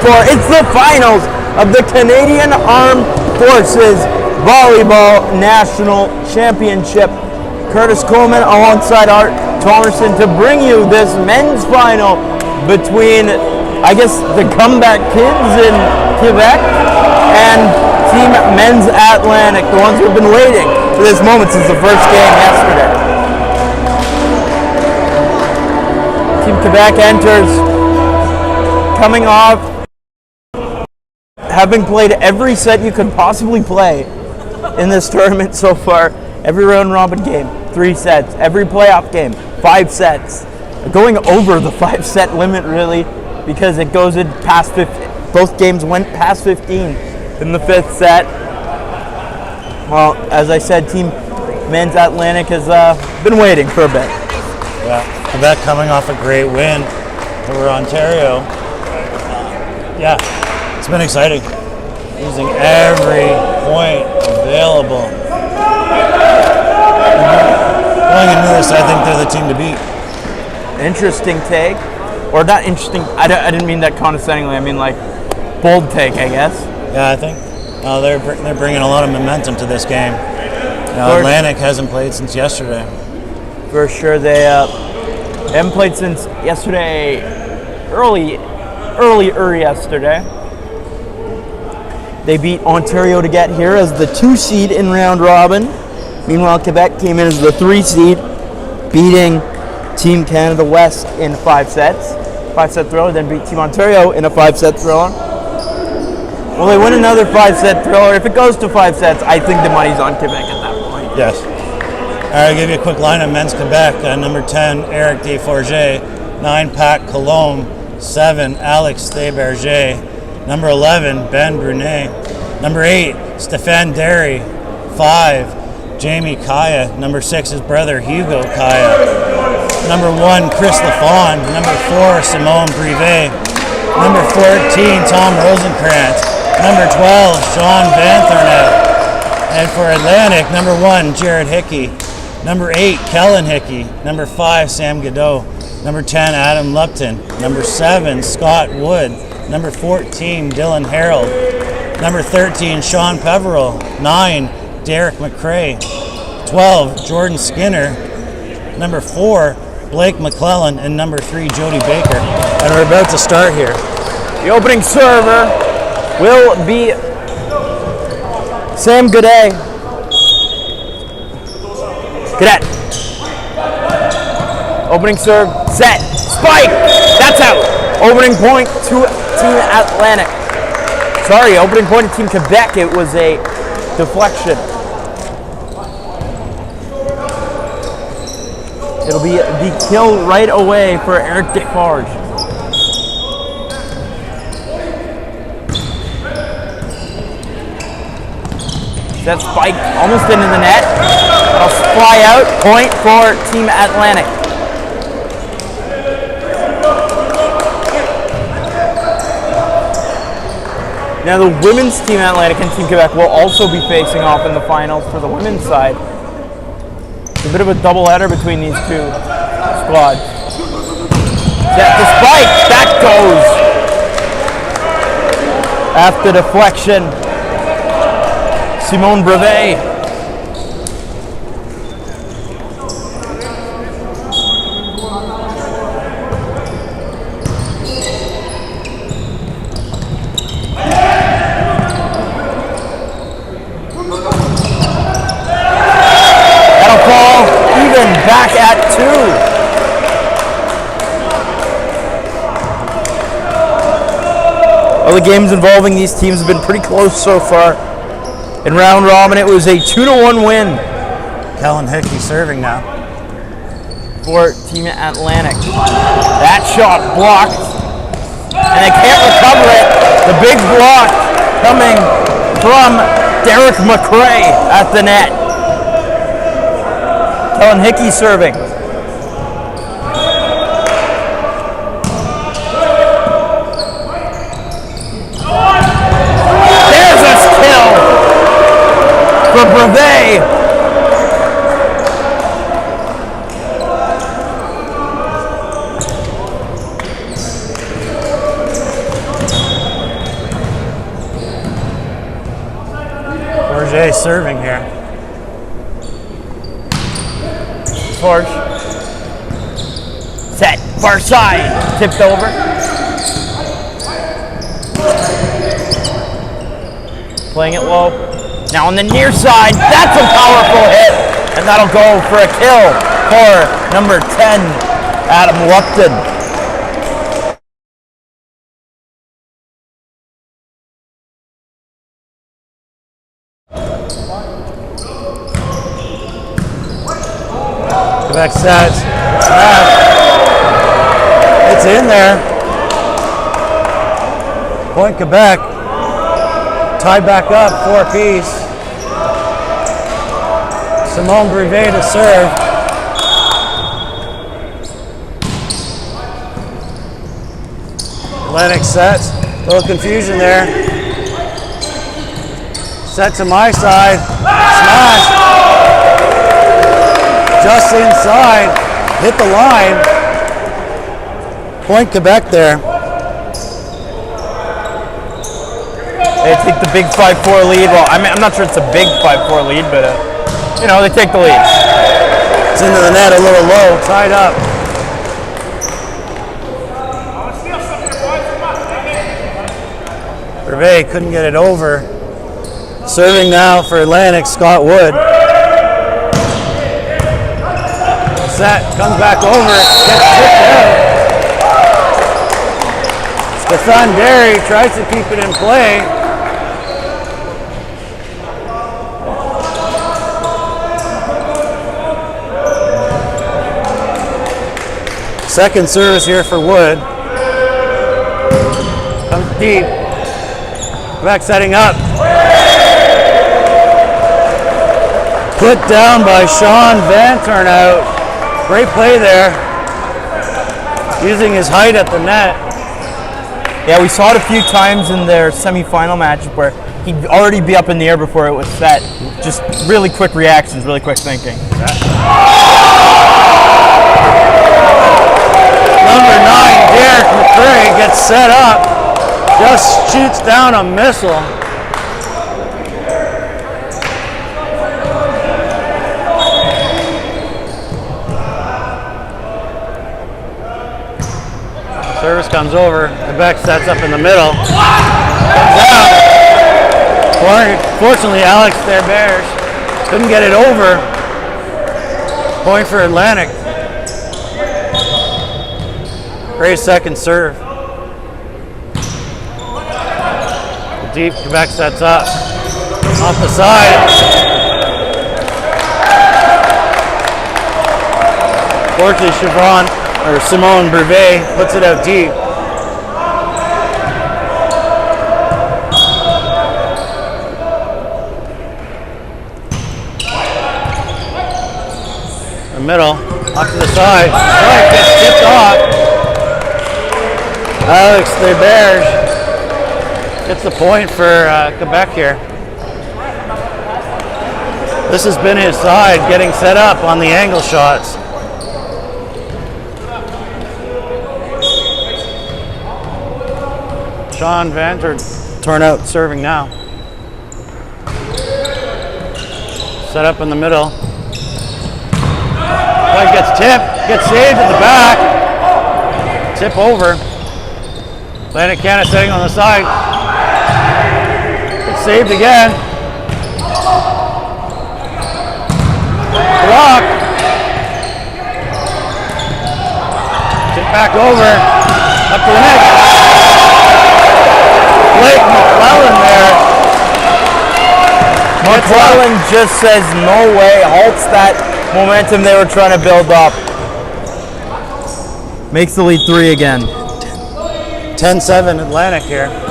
for. It's the finals of the Canadian Armed Forces Volleyball National Championship. Curtis Coleman alongside Art Thomerson to bring you this men's final between, I guess, the Comeback Kids in Quebec and Team Men's Atlantic, the ones who've been waiting for this moment since the first game yesterday. Team Quebec enters coming off having played every set you could possibly play in this tournament so far. Every round robin game, 3 sets. Every playoff game, 5 sets. Going over the 5-set limit really, because it goes in past 15. Both games went past 15 in the 5th set. Well, as I said, Team Men's Atlantic has been waiting for a bit. Yeah, Quebec coming off a great win over Ontario. Yeah, it's been exciting. Using every point available. Going into this, I think they're the team to beat. Interesting take, or not interesting. I didn't mean that condescendingly. I mean like bold take, I guess. Yeah, I think they're bringing a lot of momentum to this game. Atlantic hasn't played since yesterday. For sure, they haven't played since yesterday, earlier yesterday. They beat Ontario to get here as the 2 seed in round robin. Meanwhile, Quebec came in as the 3 seed, beating Team Canada West in 5 sets. 5-set thriller, then beat Team Ontario in a 5-set thriller. Will they win another 5-set thriller? If it goes to 5 sets, I think the money's on Quebec at that point. Yes. All right, I'll give you a quick line of men's Quebec. Number 10, Eric Desforges. 9, Pat Colombe. 7, Alex Desberger. Number 11, Ben Brunet. Number 8, Stéphane Derry. 5, Jamie Kaya. Number 6, his brother Hugo Kaya. Number 1, Chris Lafon. Number 4, Simone Privé. Number 14, Tom Rosenkrantz. Number 12, Sean Vanthornet. And for Atlantic, number 1, Jared Hickey. Number 8, Kellen Hickey. Number 5, Sam Godot. Number 10, Adam Lupton. Number 7, Scott Wood. Number 14, Dylan Harold. Number 13, Sean Peveril. 9, Derek McCrae. 12, Jordan Skinner. Number 4, Blake McClellan. And number 3, Jody Baker. And we're about to start here. The opening server will be Sam Godet. Godet. Opening serve, set, spike. That's out. Opening point to Team Atlantic. Sorry, opening point to Team Quebec. It was a deflection. It'll be the kill right away for Eric Desforges. That spike almost into the net. That'll fly out. Point for Team Atlantic. Now the women's Team Atlantic and Team Quebec will also be facing off in the finals for the women's side. It's a bit of a doubleheader between these two squads. Set the spike. That goes. After deflection, Simone Brevet. That'll fall even back at 2. Well, the games involving these teams have been pretty close so far. In round robin, it was a 2-1 win. Kellen Hickey serving now. For Team Atlantic. That shot blocked. And they can't recover it. The big block coming from Derek McCrae at the net. Kellen Hickey serving. There's a kill for Brevet. Brevet serving here. Torch. Set. Far side. Tipped over. Playing it low. Now on the near side. That's a powerful hit. And that'll go for a kill for number 10, Adam Lupton. Quebec sets. It's in there. Point Quebec. Tied back up, 4-piece. Simone Brevet to serve. Atlantic sets. A little confusion there. Set to my side. Smash. Just inside. Hit the line. Point Quebec there. They take the big 5-4 lead. Well, I'm not sure it's a big 5-4 lead, but you know, they take the lead. It's into the net a little low, tied up. Brevet couldn't get it over. Serving now for Atlantic, Scott Wood. Set, comes back over, gets tipped out. Stefan Derry tries to keep it in play. Second service here for Wood. Comes deep. Back setting up. Put down by Sean Van Turnout. Great play there. Using his height at the net. Yeah, we saw it a few times in their semifinal match where he'd already be up in the air before it was set. Just really quick reactions, really quick thinking. Number 9, Derek McCray gets set up, just shoots down a missile. Service comes over, Quebec sets up in the middle. Comes out. Fortunately, Alex Therberge couldn't get it over. Point for Atlantic. Great second serve. Deep, Quebec sets up. Off the side. Fortunately, Simone Brevet puts it out deep. The middle, off to the side. Right, gets tipped off. Alex Therberge gets the point for Quebec here. This has been his side getting set up on the angle shots. Sean Van Turnout serving now. Set up in the middle. Point gets tipped, gets saved at the back. Tip over. Atlantic Canada sitting on the side. It's saved again. Block. Tip back over. Up to the net. Blake McClellan there. McClellan just says no way, halts that momentum they were trying to build up. Makes the lead 3 again. 10-7 Atlantic here. Set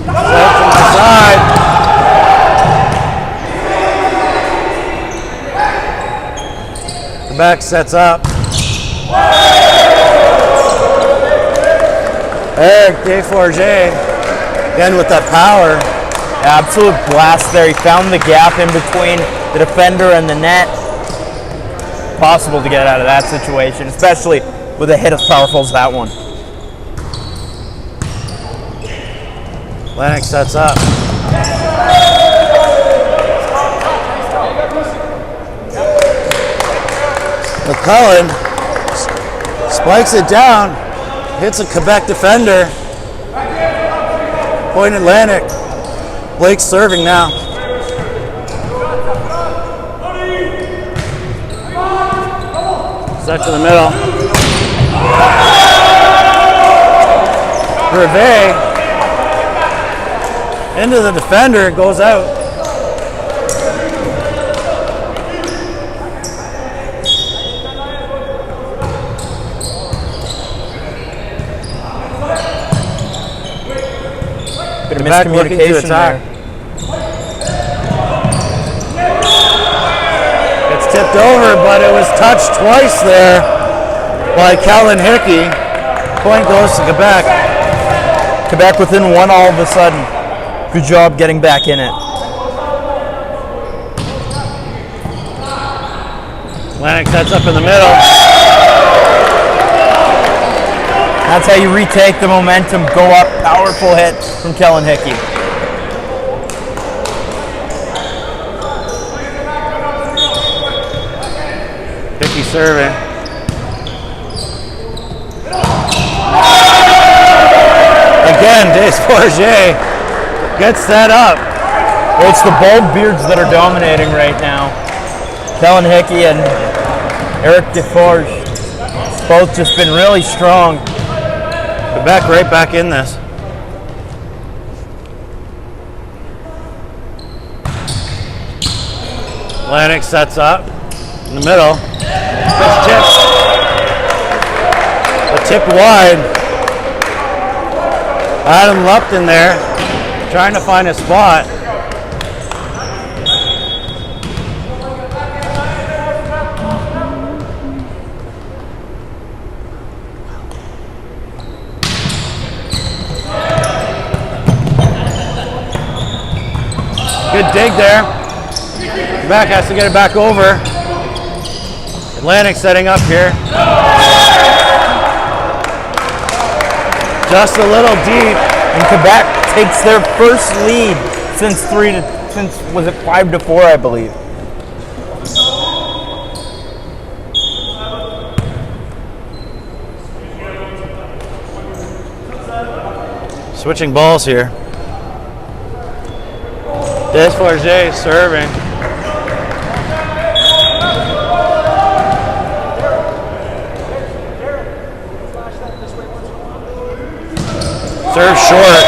to my side. The back sets up. Eric Desforges again with that power. Absolute blast there. He found the gap in between the defender and the net. Possible to get out of that situation, especially with a hit as powerful as that one. Atlantic sets up. McClellan spikes it down, hits a Quebec defender. Point Atlantic. Blake's serving now. Set to the middle. Brevet into the defender, goes out. Bit of Back looking to miscommunication attack. there. It's tipped over, but it was touched twice there by Callan Hickey. Point goes to Quebec. Quebec within one all of a sudden. Good job getting back in it. Atlantic sets up in the middle. That's how you retake the momentum, go up, powerful hit from Kellen Hickey. Hickey serving. Again, Desforges gets that up. Well, it's the bald beards that are dominating right now. Kellen Hickey and Eric Deforge both just been really strong. Quebec right back in this. Atlantic sets up in the middle. It's tipped. A tip wide. Adam Lupton there, trying to find a spot. Good dig there. Quebec has to get it back over. Atlantic setting up here. Just a little deep. And Quebec takes their first lead since was it 5-4, I believe. Switching balls here. Desforges serving. Serve short.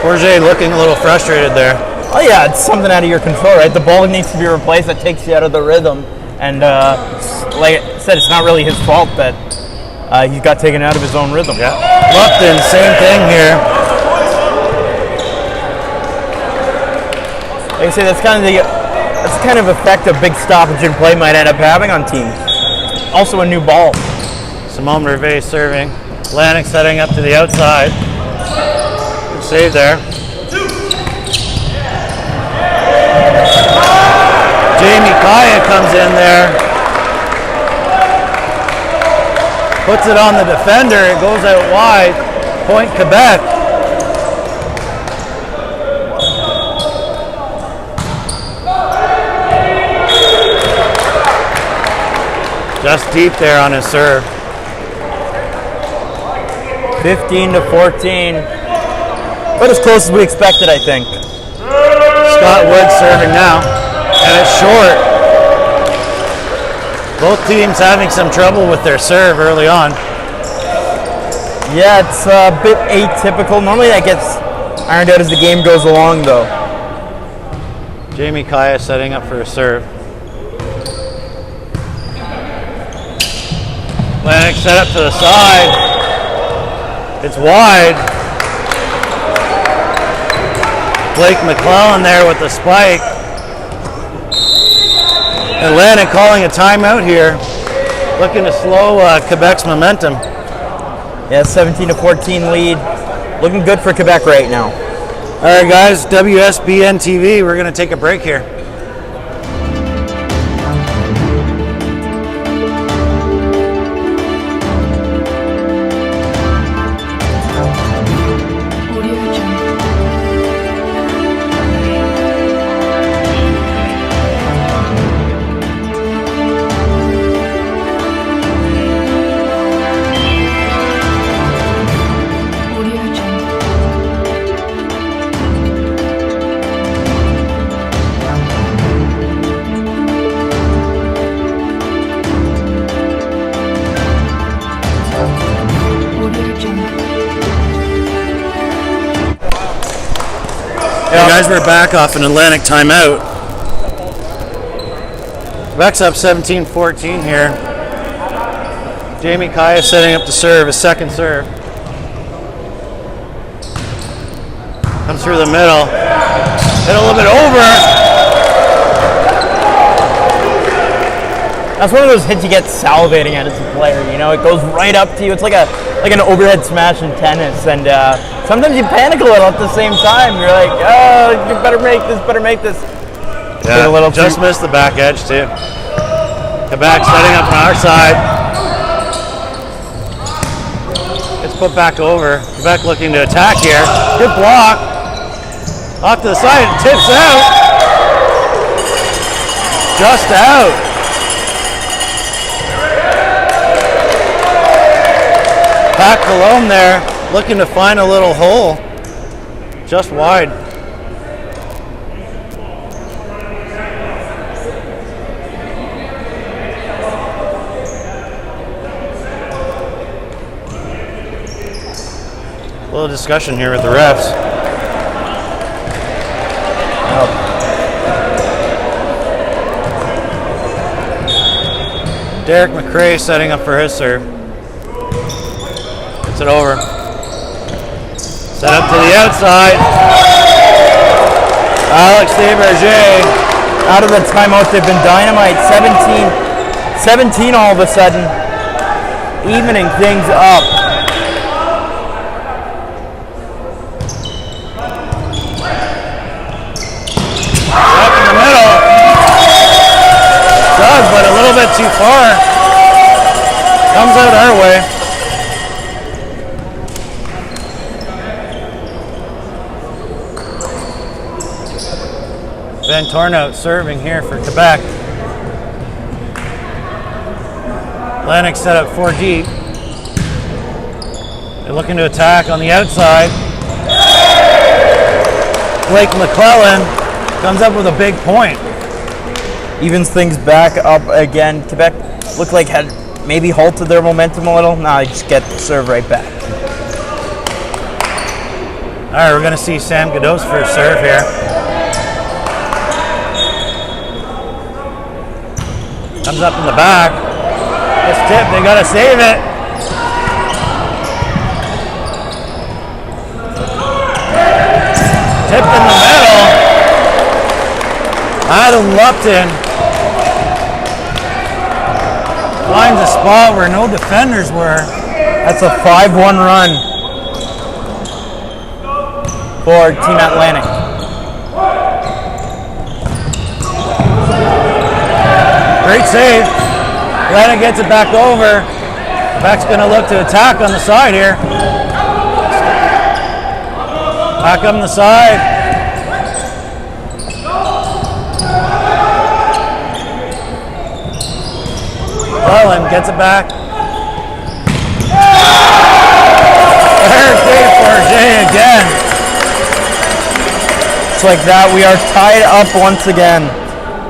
Forget looking a little frustrated there. Oh yeah, it's something out of your control, right? The ball needs to be replaced. That takes you out of the rhythm. And like I said, it's not really his fault that he got taken out of his own rhythm. Yeah. Lupton, same thing here. Like I say, that's kind of effect a big stoppage in play might end up having on teams. Also a new ball. Simone Brevet serving. Atlantic setting up to the outside. Good save there. Jamie Kaya comes in there. Puts it on the defender. It goes out wide. Point Quebec. Just deep there on his serve. 15-14. But as close as we expected, I think. Scott Wood serving now. And it's short. Both teams having some trouble with their serve early on. Yeah, it's a bit atypical. Normally that gets ironed out as the game goes along, though. Jamie Kaya setting up for a serve. Atlantic set up to the side. It's wide. Blake McClellan there with the spike. Atlantic calling a timeout here. Looking to slow Quebec's momentum. Yeah, 17-14 lead. Looking good for Quebec right now. All right, guys, WSBN TV. We're going to take a break here. region. Hey guys, we're back off an Atlantic timeout. Quebec's up 17-14 here. Jamie Kaya setting up to serve, his second serve. Comes through the middle. Hit a little bit over. That's one of those hits you get salivating at as a player. You know, it goes right up to you. It's like an overhead smash in tennis, and sometimes you panic a little at the same time. You're like, oh, you better make this, Yeah, a little just missed the back edge too. Quebec setting up on our side. It's put back over. Quebec looking to attack here. Good block. Off to the side, tips out. Just out. Pat Cologne there, looking to find a little hole. Just wide. A little discussion here with the refs. Derek McRae setting up for his serve. Gets it over. Set up to the outside. Alex Desberger. Out of the timeout, they've been dynamite. 17 all of a sudden. Evening things up. Up in the middle. Does, but a little bit too far. Comes out our way. Ben Tornout serving here for Quebec. Atlantic set up 4 deep. They're looking to attack on the outside. Blake McClellan comes up with a big point. Evens things back up again. Quebec looked like had maybe halted their momentum a little. Now they just get the serve right back. All right, we're going to see Sam Godot's first serve here. Comes up in the back. It's tipped. They got to save it. Tipped in the middle. Adam Lupton finds a spot where no defenders were. That's a 5-1 run for Team Atlantic. Great save. Atlantic gets it back over. Quebec's going to look to attack on the side here. Back on the side. Cullen gets it back. Eric Desberger again. Just like that, we are tied up once again.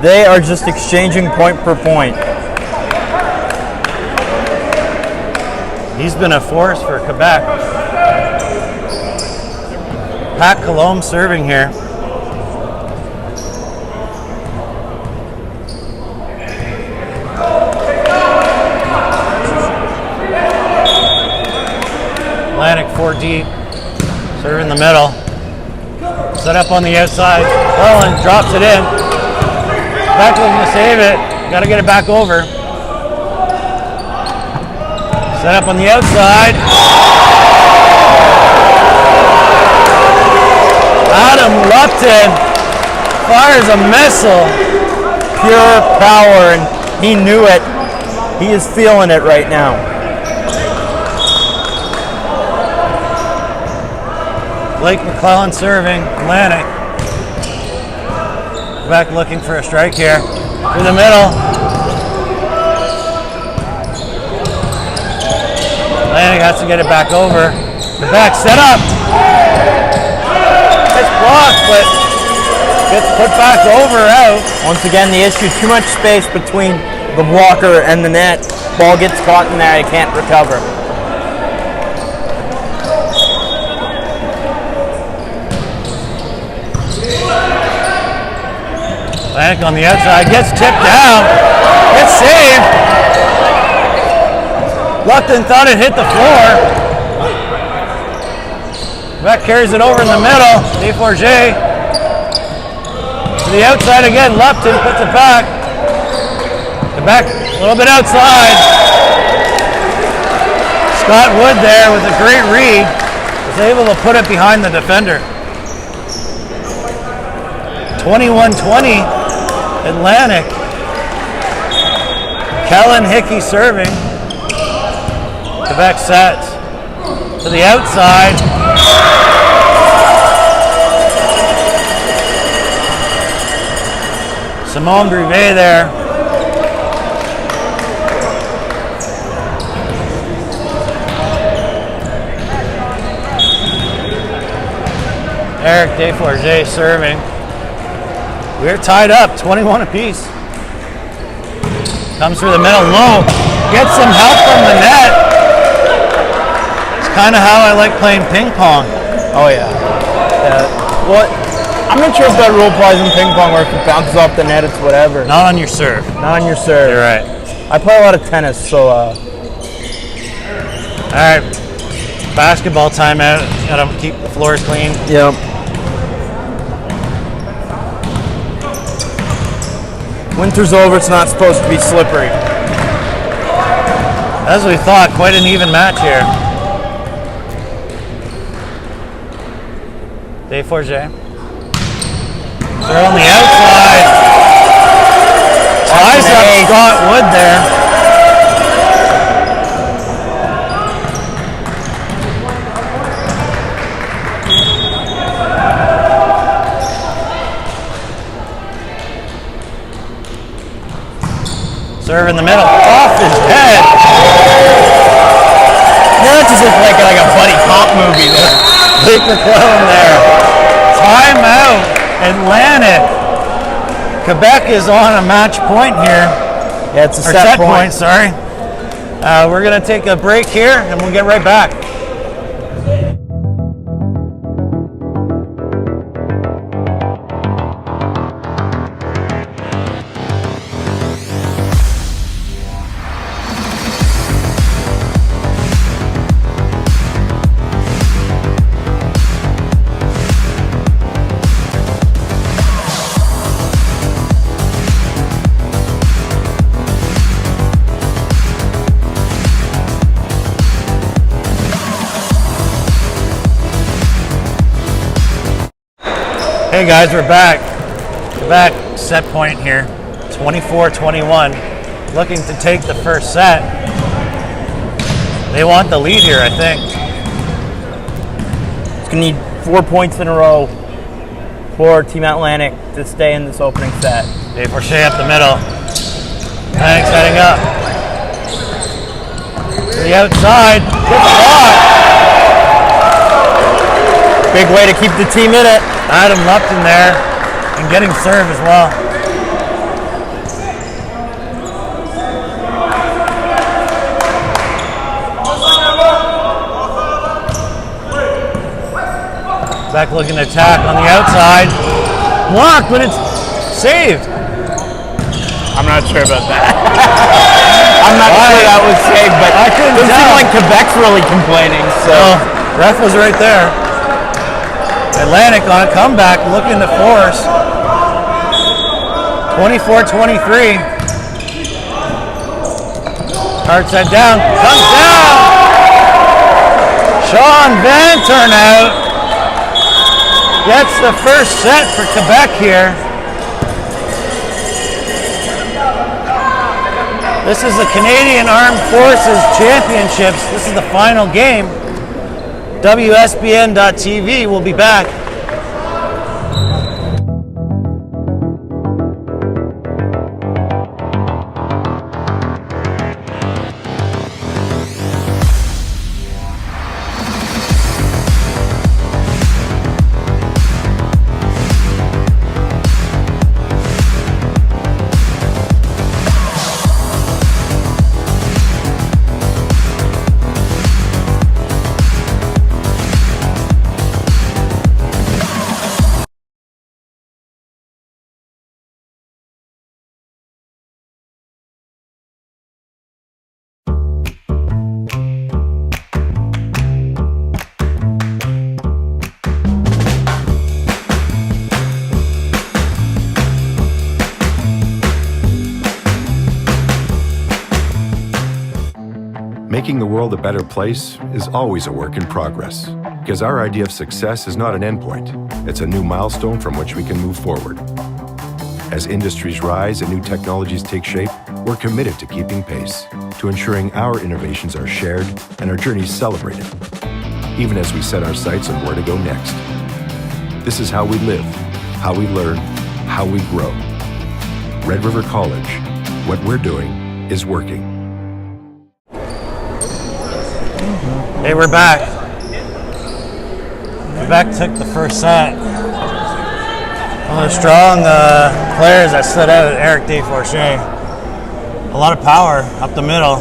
They are just exchanging point per point. He's been a force for Quebec. Pat Cologne serving here. Atlantic 4 deep. Serve in the middle. Set up on the outside. Cullen drops it in. Quebec looking to save it. Got to get it back over. Set up on the outside. Adam Lupton fires a missile. Pure power, and he knew it. He is feeling it right now. Blake McClellan serving. Atlantic. Quebec looking for a strike here. Through the middle. Atlantic has to get it back over. Quebec set up. It's blocked, but gets put back over out. Once again, the issue, too much space between the blocker and the net. Ball gets caught in there, you can't recover. Atlantic on the outside, gets tipped down, gets saved. Lupton thought it hit the floor. Quebec carries it over in the middle. Desforges to the outside again. Lupton puts it back. Quebec a little bit outside. Scott Wood there with a great read. Was able to put it behind the defender. 21-20 Atlantic. Kellen Hickey serving. Quebec sets to the outside. Simone Brevet there. Eric Desforges serving. We're tied up, 21 apiece. Comes through the middle low. Gets some help from the net. It's kind of how I like playing ping pong. Oh yeah. Well, I'm not sure if that rule applies in ping pong, or if it bounces off the net, it's whatever. Not on your serve. Not on your serve. You're right. I play a lot of tennis, so. All right. Basketball timeout. Gotta keep the floors clean. Yep. Winter's over, it's not supposed to be slippery. As we thought, quite an even match here. Desforges. They're on the outside. Eyes up Scott Wood there. Serve in the middle, off his head. That just looks like a buddy cop movie there. Blake McClellan there. Timeout, Atlantic. Quebec is on a match point here. Yeah, it's a Or set point, sorry. We're gonna take a break here and we'll get right back. Hey guys, we're back. Quebec set point here, 24-21. Looking to take the first set. They want the lead here, I think. It's going to need 4 points in a row for Team Atlantic to stay in this opening set. Desforges up the middle. Atlantic setting up. To the outside. Good block. Big way to keep the team in it. Adam Lupton there and getting serve as well. Back looking to attack on the outside. Blocked, but it's saved. I'm not sure about that. I'm not sure that was saved, but I couldn't it tell. seemed like Quebec's really complaining. So Ref was right there. Atlantic on a comeback, looking to force. 24-23. Hard set down, comes down. Sean Van Turnout gets the first set for Quebec here. This is the Canadian Armed Forces Championships. This is the final game. WSBN.TV will be back. Making the world a better place is always a work in progress, because our idea of success is not an endpoint. It's a new milestone from which we can move forward. As industries rise and new technologies take shape, we're committed to keeping pace, to ensuring our innovations are shared and our journeys celebrated, even as we set our sights on where to go next. This is how we live, how we learn, how we grow. Red River College, what we're doing is working. Hey, we're back. Quebec took the first set. One of the strong players that stood out, Eric Desforges. A lot of power up the middle.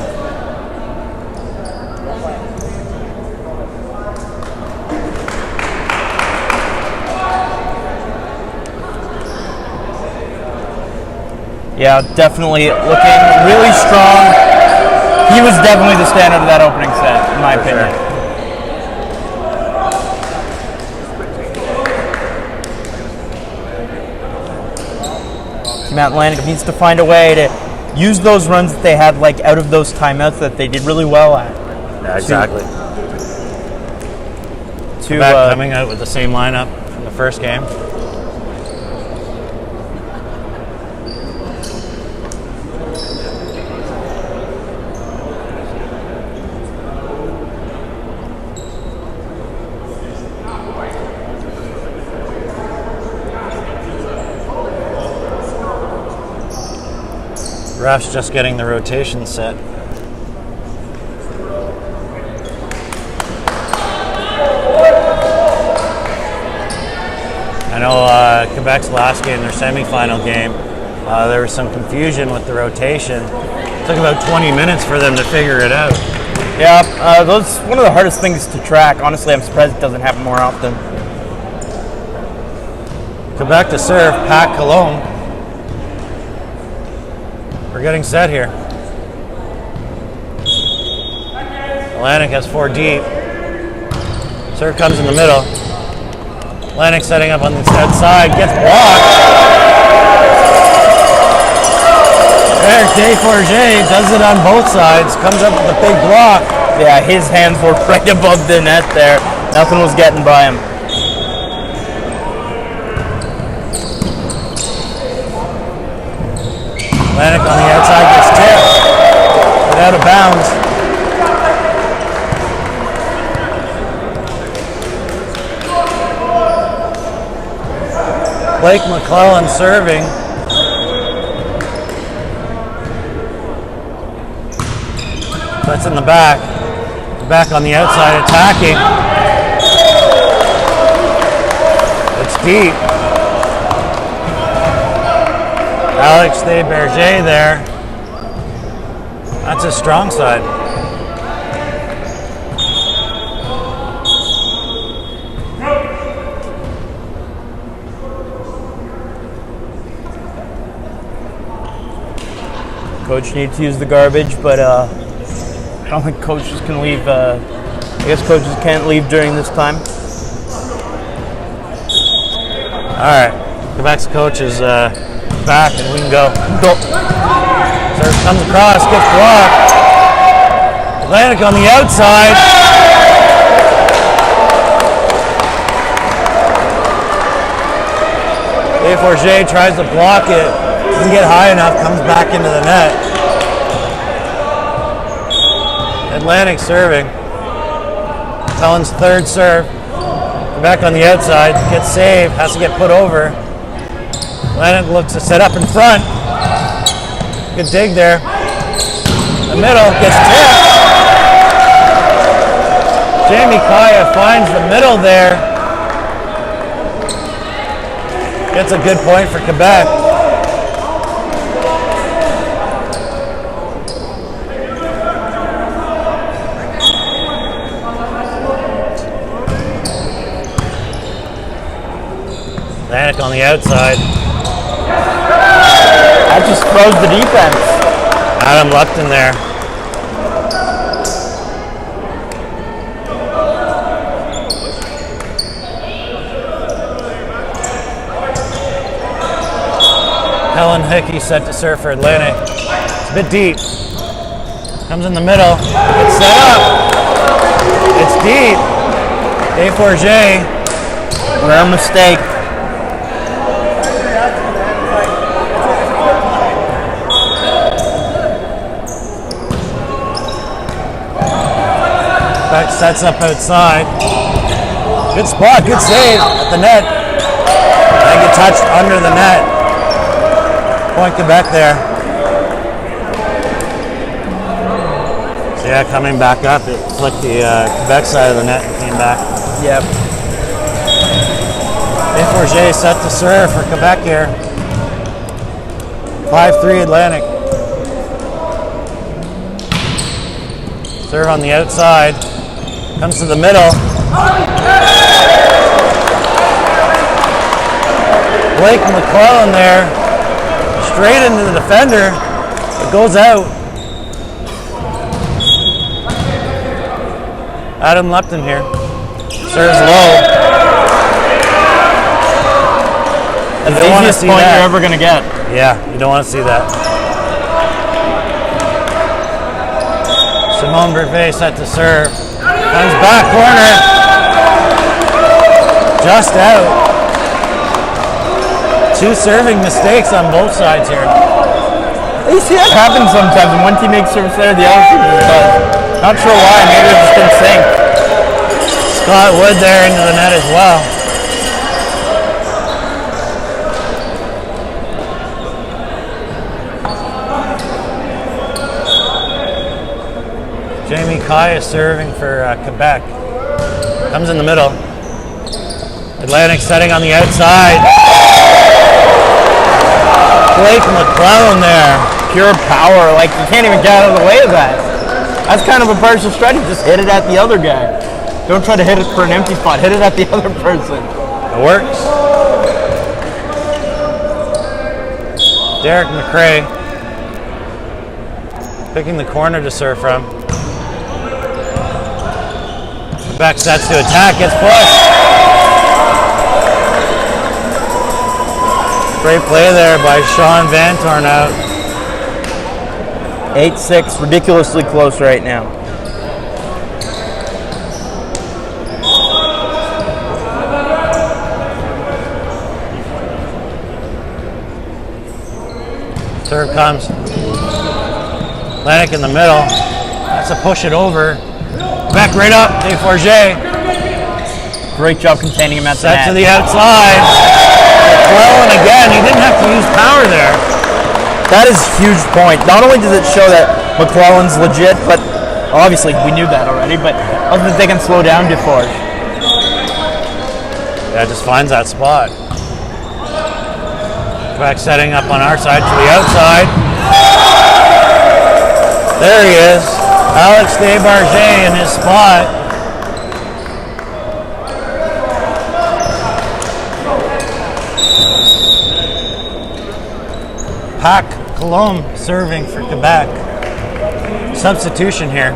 Yeah, definitely looking really strong. He was definitely the standout of that opening set, in my opinion. Team Atlantic needs to find a way to use those runs that they had, like out of those timeouts that they did really well at. Yeah, exactly. Quebec coming out with the same lineup from the first game. Ref's just getting the rotation set. I know Quebec's last game, their semifinal game, there was some confusion with the rotation. It took about 20 minutes for them to figure it out. Yeah, that's one of the hardest things to track. Honestly, I'm surprised it doesn't happen more often. Quebec to serve, Pat Cologne. We're getting set here. Atlantic has 4 deep. Serve comes in the middle. Atlantic setting up on the outside, gets blocked. Eric Desforges does it on both sides, comes up with a big block. Yeah, his hands were right above the net there. Nothing was getting by him. Atlantic on the outside gets tipped, but out of bounds. Blake McClellan serving. That's in the back. Back on the outside attacking. It's deep. Alex Desforges there. That's his strong side. Coach needs to use the garbage, but I don't think coaches can leave. I guess coaches can't leave during this time. All right, Quebec's coach is back, and we can go. Serve comes across, gets blocked. Atlantic on the outside. Desforges tries to block it, doesn't get high enough, comes back into the net. Atlantic serving. Cullen's third serve. Back on the outside, gets saved, has to get put over. Atlantic looks to set up in front. Good dig there. The middle gets tipped. Jamie Kaya finds the middle there. Gets a good point for Quebec. Atlantic on the outside. That just froze the defense. Adam Lupton there. Helen Hickey set to serve for Atlantic. It's a bit deep. Comes in the middle. It's set up. It's deep. Desforges. Rare mistake. Beck sets up outside. Good spot, good save at the net. I think it touched under the net. Point Quebec there. So yeah, coming back up, it flicked the Quebec side of the net and came back. Yep. Desforges set to serve for Quebec here. 5-3 Atlantic. Serve on the outside. Comes to the middle. Blake McClellan there. Straight into the defender. It goes out. Adam Lupton here. Serves low. The easiest point you're ever going to get. Yeah, you don't want to see that. Simone Brevet set to serve. Comes back corner. Just out. 2 serving mistakes on both sides here. You see that happen sometimes. When one team makes service there, the other team does. Not sure why. Maybe it just didn't sink. Scott Wood there into the net as well. Jamie Kai is serving for Quebec. Comes in the middle. Atlantic setting on the outside. Blake McClellan there. Pure power. Like, you can't even get out of the way of that. That's kind of a partial strategy. Just hit it at the other guy. Don't try to hit it for an empty spot. Hit it at the other person. It works. Derek McRae picking the corner to serve from. Quebec sets to attack, gets pushed. Great play there by Sean Van Torn out. 8-6, ridiculously close right now. Serve comes. Atlantic in the middle. That's a push it over. Back right up, Desforges. Great job containing him at the net. Set to the outside. McClellan again. He didn't have to use power there. That is a huge point. Not only does it show that McClellan's legit, but obviously we knew that already, but also that they can slow down Desforges. Yeah, just finds that spot. Back setting up on our side to the outside. There he is. Alex Desbarges in his spot. Pac Colombe serving for Quebec. Substitution here.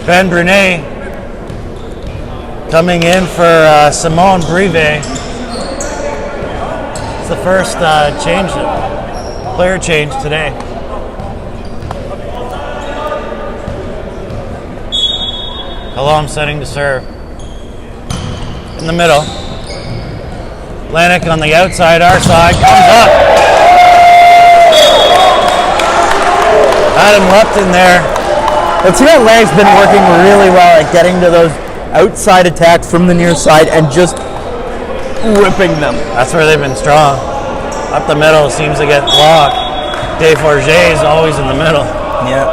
Ben Brunet coming in for Simone Brevet. It's the first player change today. Colombe setting to serve. In the middle. Atlantic on the outside, our side, comes up. Adam Lupton there. The team Atlantic's been working really well at getting to those outside attacks from the near side and just ripping them. That's where they've been strong. Up the middle seems to get blocked. Desforges is always in the middle. Yep.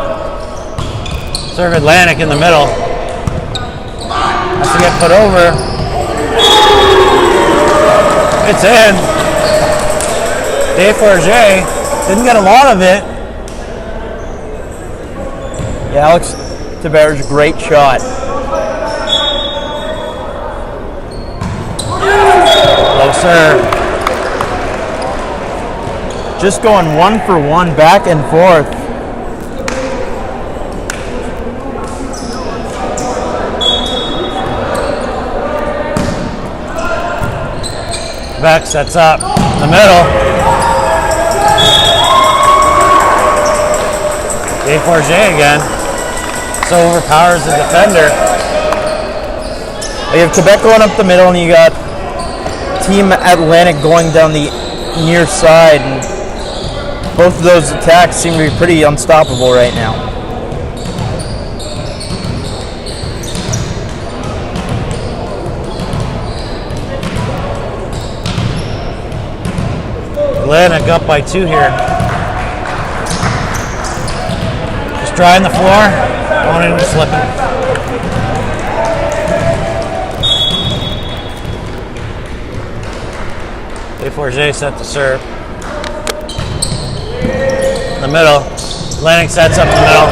Serve Atlantic in the middle. Has to get put over. It's in. Desforges didn't get a lot of it. Yeah, Alex Desbarges, great shot. Low serve. Just going 1 for 1 back and forth. Beck sets up in the middle. Forget again. So overpowers the defender. You have Quebec going up the middle, and you got Team Atlantic going down the near side. And both of those attacks seem to be pretty unstoppable right now. Atlantic up by 2 here. Just drying the floor, going into slipping. Forget set to serve. In the middle. Atlantic sets up in the middle.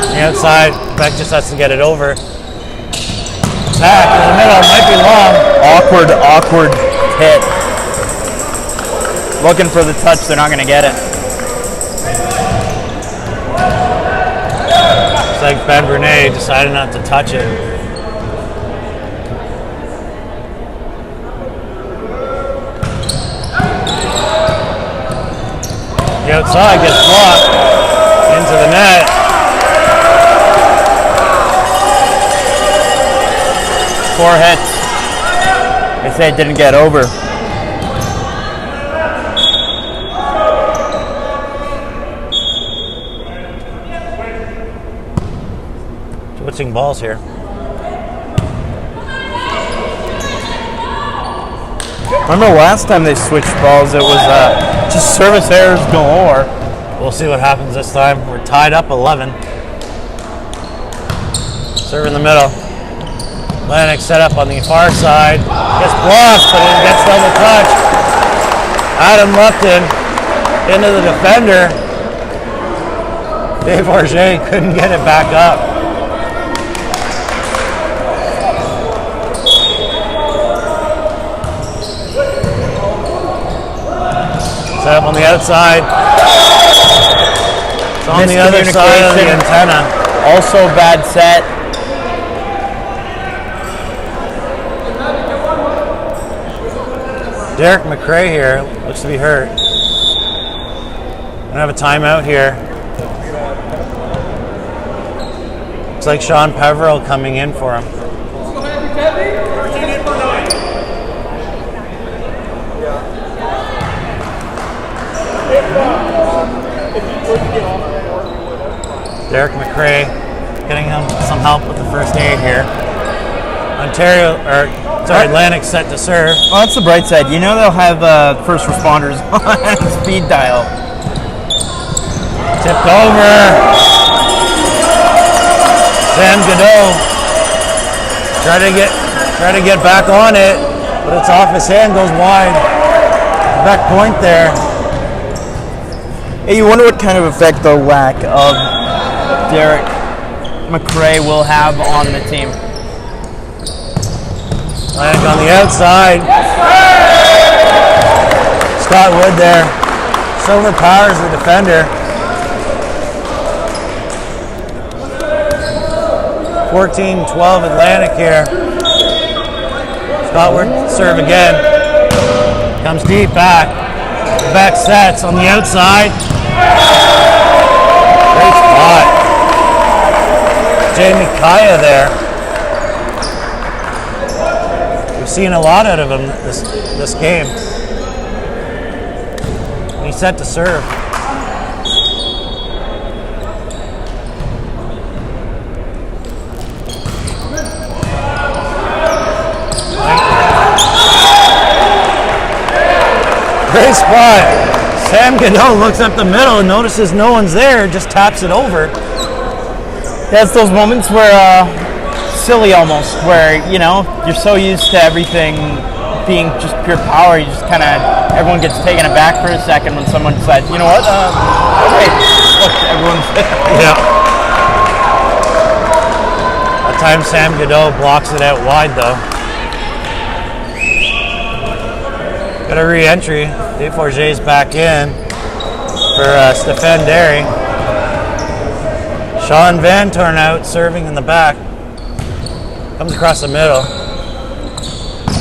On the outside, Beck just has to get it over. Back in the middle, might be long. Awkward hit. Looking for the touch, they're not going to get it. It's like Ben Brunet decided not to touch it. The outside gets blocked into the net. Four hits. They say it didn't get over. Switching balls here. Remember last time they switched balls, it was just service errors galore. We'll see what happens this time. We're tied up 11. Serve in the middle. Atlantic set up on the far side. Gets blocked, but it gets double touch. Adam Lupton into the defender. Dave Forget couldn't get it back up. Set up on the outside. It's on the other side of the antenna. Also bad set. Derek McRae here looks to be hurt. Gonna have a timeout here. Looks like Sean Peveril coming in for him. Derek McRae getting him some help with the first aid here. Atlantic set to serve. Well, that's the bright side. You know they'll have first responders on speed dial. Tipped over. Sam Godot try to get back on it, but it's off his hand, goes wide. Back point there. Hey, you wonder what kind of effect the lack of Derek McRae will have on the team. Atlantic on the outside. Scott Wood there. Silver powers the defender. 14-12 Atlantic here. Scott Wood serve again. Comes deep back. Back sets on the outside. Great spot. Jamie Kaya there. We've seen a lot out of him this game. He's set to serve. Great spot. Sam Godot looks up the middle and notices no one's there, just taps it over. That's those moments where, silly almost, where, you know, you're so used to everything being just pure power, you just kind of, everyone gets taken aback for a second when someone decides, you know what, wait, look, everyone's Yeah. That time Sam Godot blocks it out wide though. Got a re-entry. Dave Forget's back in for Stefan Derry. Sean Van Tornout serving in the back. Comes across the middle.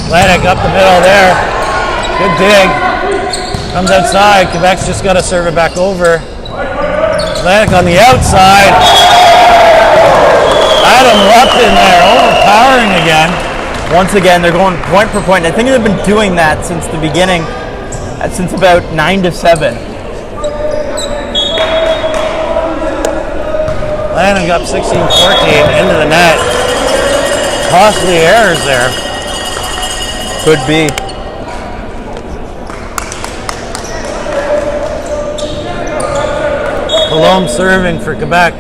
Atlantic up the middle there. Good dig. Comes outside. Quebec's just got to serve it back over. Atlantic on the outside. Adam Lupton there, overpowering again. Once again, they're going point for point. I think they've been doing that since the beginning, since about 9-7. Atlantic up 16-14 into the net. Costly errors there. Could be. Cologne serving for Quebec.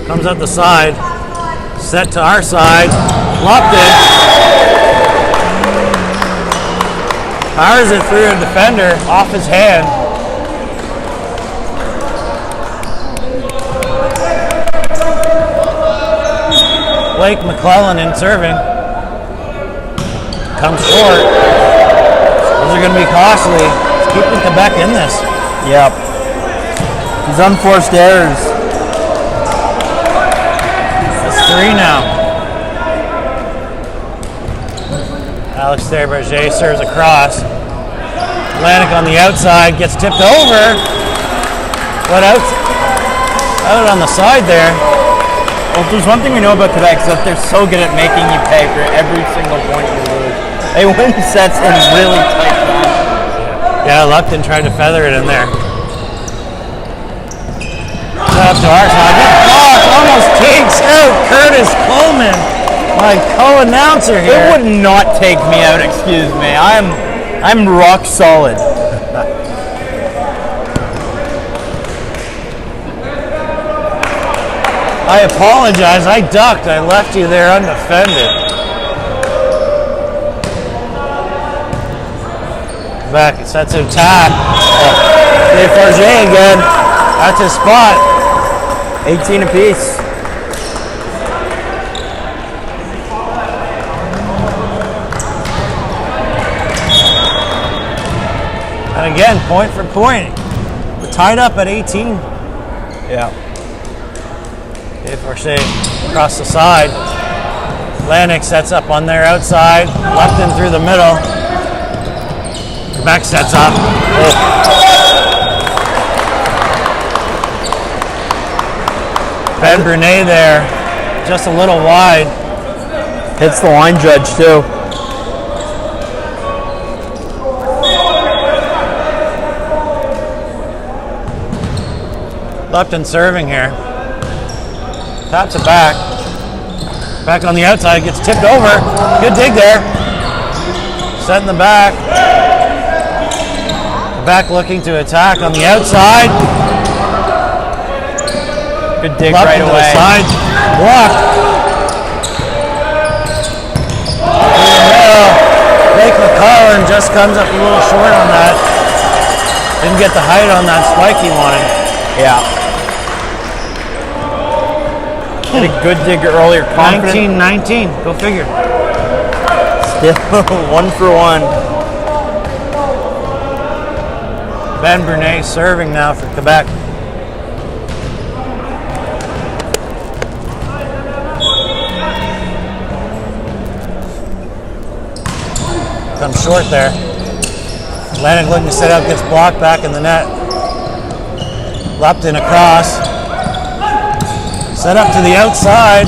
Comes up the side. Set to our side. Lupton. Powers it through a defender off his hand. Blake McClellan in serving. Comes short. Those are going to be costly. It's keeping Quebec in this. Yep. These unforced errors. That's 3 now. Alex Desberger serves across. Atlantic on the outside, gets tipped over. But out on the side there. Well, if there's one thing we know about Quebec, is that they're so good at making you pay for every single point you lose. They win sets in really tight rounds. Yeah, Lupton tried to feather it in there. Up to our side. Block almost takes out Curtis Coleman, my co-announcer here. It would not take me out, excuse me. I'm rock solid. I apologize. I ducked. I left you there undefended. Back. It sets to attack. Desfarges again. That's his spot. 18 apiece. And again, point for point. We're tied up at 18. Yeah. Desfarges across the side. Atlantic sets up on their outside. Lupton through the middle. Quebec sets up. Ben Brunet there, just a little wide. Hits the line judge too. Lupton serving here. Taps it back. Back on the outside, gets tipped over. Good dig there. Set in the back. Back looking to attack on the outside. Good dig Lupton right to away. the side. Block. Blake McClellan just comes up a little short on that. Didn't get the height on that spike he wanted. Yeah. Did a good dig earlier. 19-19. Go figure. Still 1 for 1. Ben Brunet serving now for Quebec. Comes short there. Atlantic looking to set up, gets blocked back in the net. Lupton across. Set up to the outside.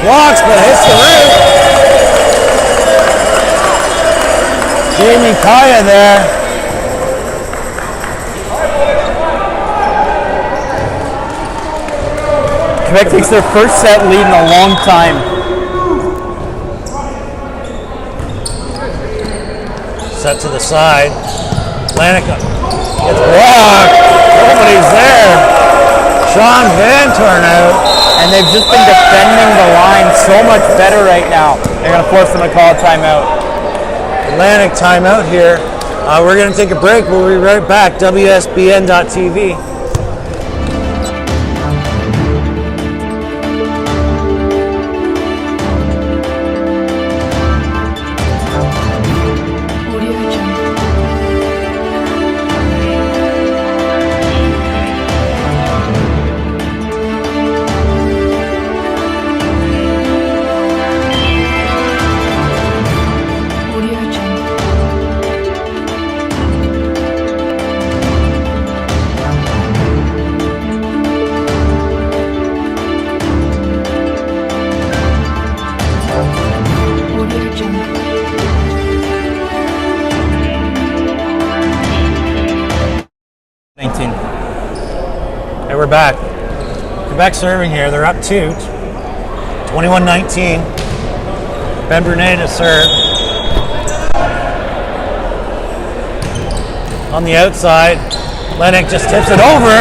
Blocks, but hits the roof. Jamie Kaya there. Quebec takes their first set lead in a long time. Set to the side. Atlantic gets blocked. Nobody's there. Sean Van Torn out. And they've just been defending the line so much better right now. They're going to force them to call a timeout. Atlantic timeout here. We're going to take a break. We'll be right back. WSBN.TV. we're back. Quebec serving here. They're up 2. 21-19. Ben Brunet to serve. On the outside. Lennox just tips it over.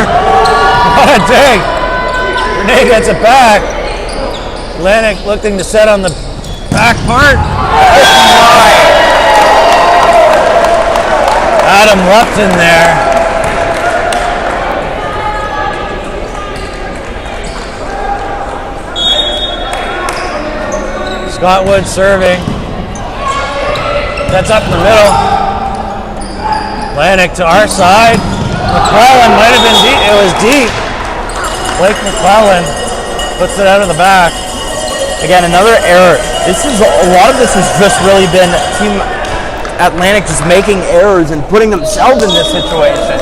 What a dig. Brunet gets it back. Lennox looking to set on the back part. Adam Lupton there. Scott Wood serving. That's up in the middle. Atlantic to our side. McClellan might have been deep. It was deep. Blake McClellan puts it out of the back. Again, another error. A lot of this has just really been Team Atlantic just making errors and putting themselves in this situation.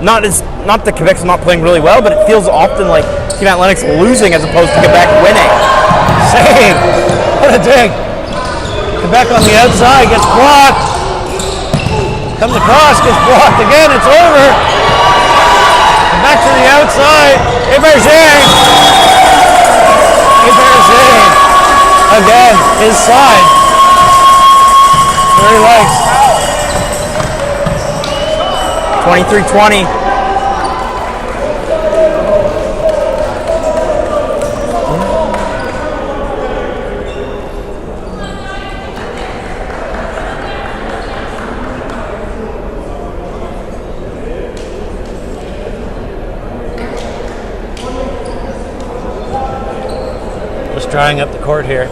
Not that Quebec's not playing really well, but it feels often like Team Atlantic's losing as opposed to Quebec winning. Save! What a dig! Quebec on the outside gets blocked. Comes across, gets blocked again. It's over. Back to the outside. Eberger. Again, his side. Where he likes. 23-20. Drying up the court here.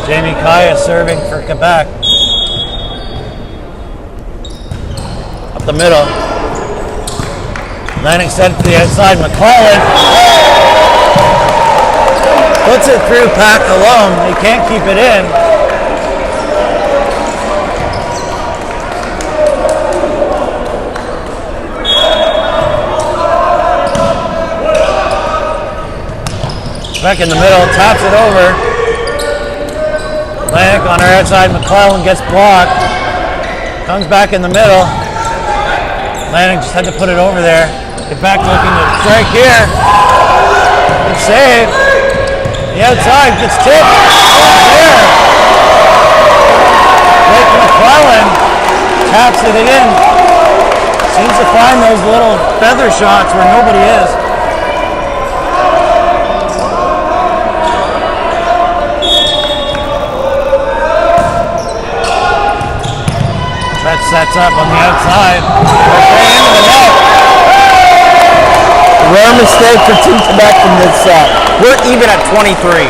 Jamie Kaya serving for Quebec. Up the middle. Lanning sent to the outside. McClellan puts it through Pat Colombe. He can't keep it in. Back in the middle, taps it over. Atlantic on our outside, McClellan gets blocked. Comes back in the middle. Atlantic just had to put it over there. Get back looking to strike here. Good save. The outside gets tipped. There. Blake McClellan taps it in. Seems to find those little feather shots where nobody is. That sets up on the outside. Into the net. Rare mistake for Team Quebec in this set. We're even at 23.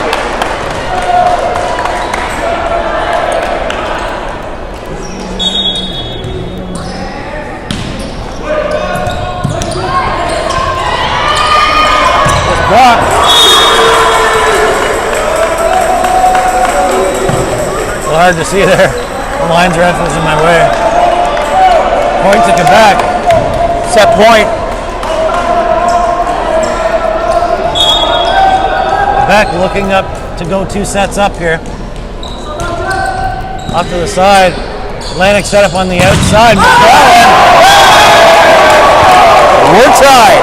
Just blocked. A little hard to see there. The line's ref was in my way. Point to Quebec. Set point. Quebec looking up to go 2 sets up here. Off to the side. Atlantic set up on the outside. McClellan. We're tied.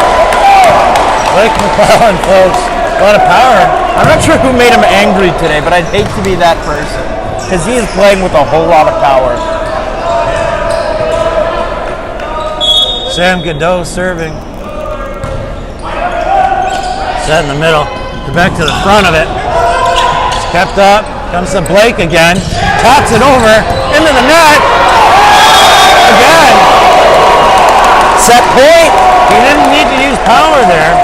Blake McClellan, folks. A lot of power. I'm not sure who made him angry today, but I'd hate to be that person. Because he is playing with a whole lot of power. Sam Godot serving. Set in the middle. Quebec to the front of it. It's kept up. Comes to Blake again. Taps it over. Into the net. Again. Set point. He didn't need to use power there.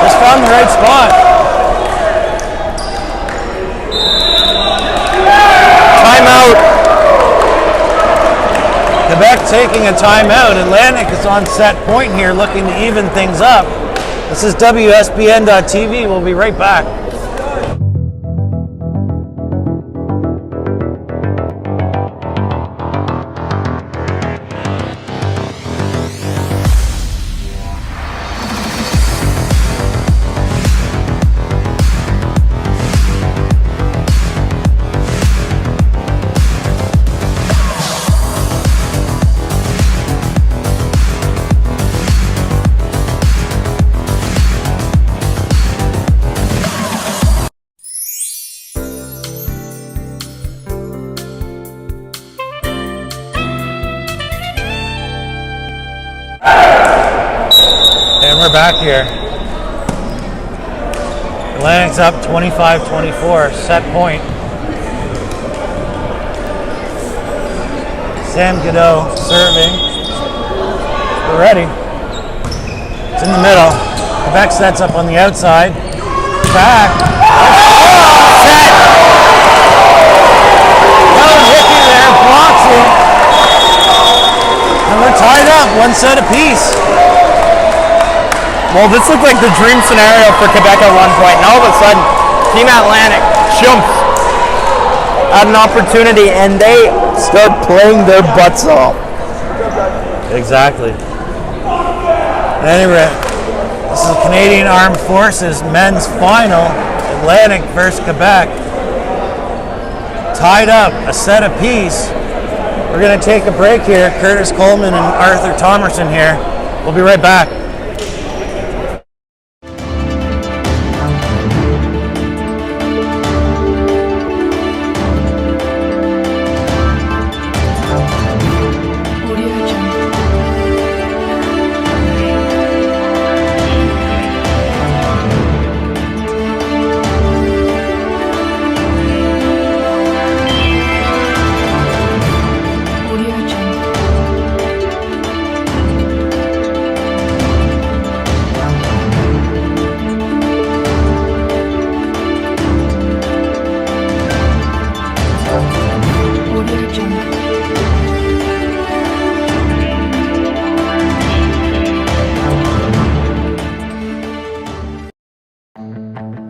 Just found the right spot. Timeout. Quebec taking a timeout. Atlantic is on set point here looking to even things up. This is WSBN.TV. We'll be right back. we're back here. Atlantic's up 25-24, set point. Sam Godot serving. We're ready. It's in the middle. Quebec sets up on the outside. Back. Set. Helen Hickey there blocks it. And we're tied up, one set apiece. Well, this looked like the dream scenario for Quebec at one point, and all of a sudden, Team Atlantic jumps at an opportunity, and they start playing their butts off. Exactly. Anyway, this is the Canadian Armed Forces men's final. Atlantic versus Quebec. Tied up, a set apiece. We're going to take a break here. Curtis Coleman and Arthur Thomerson here. We'll be right back.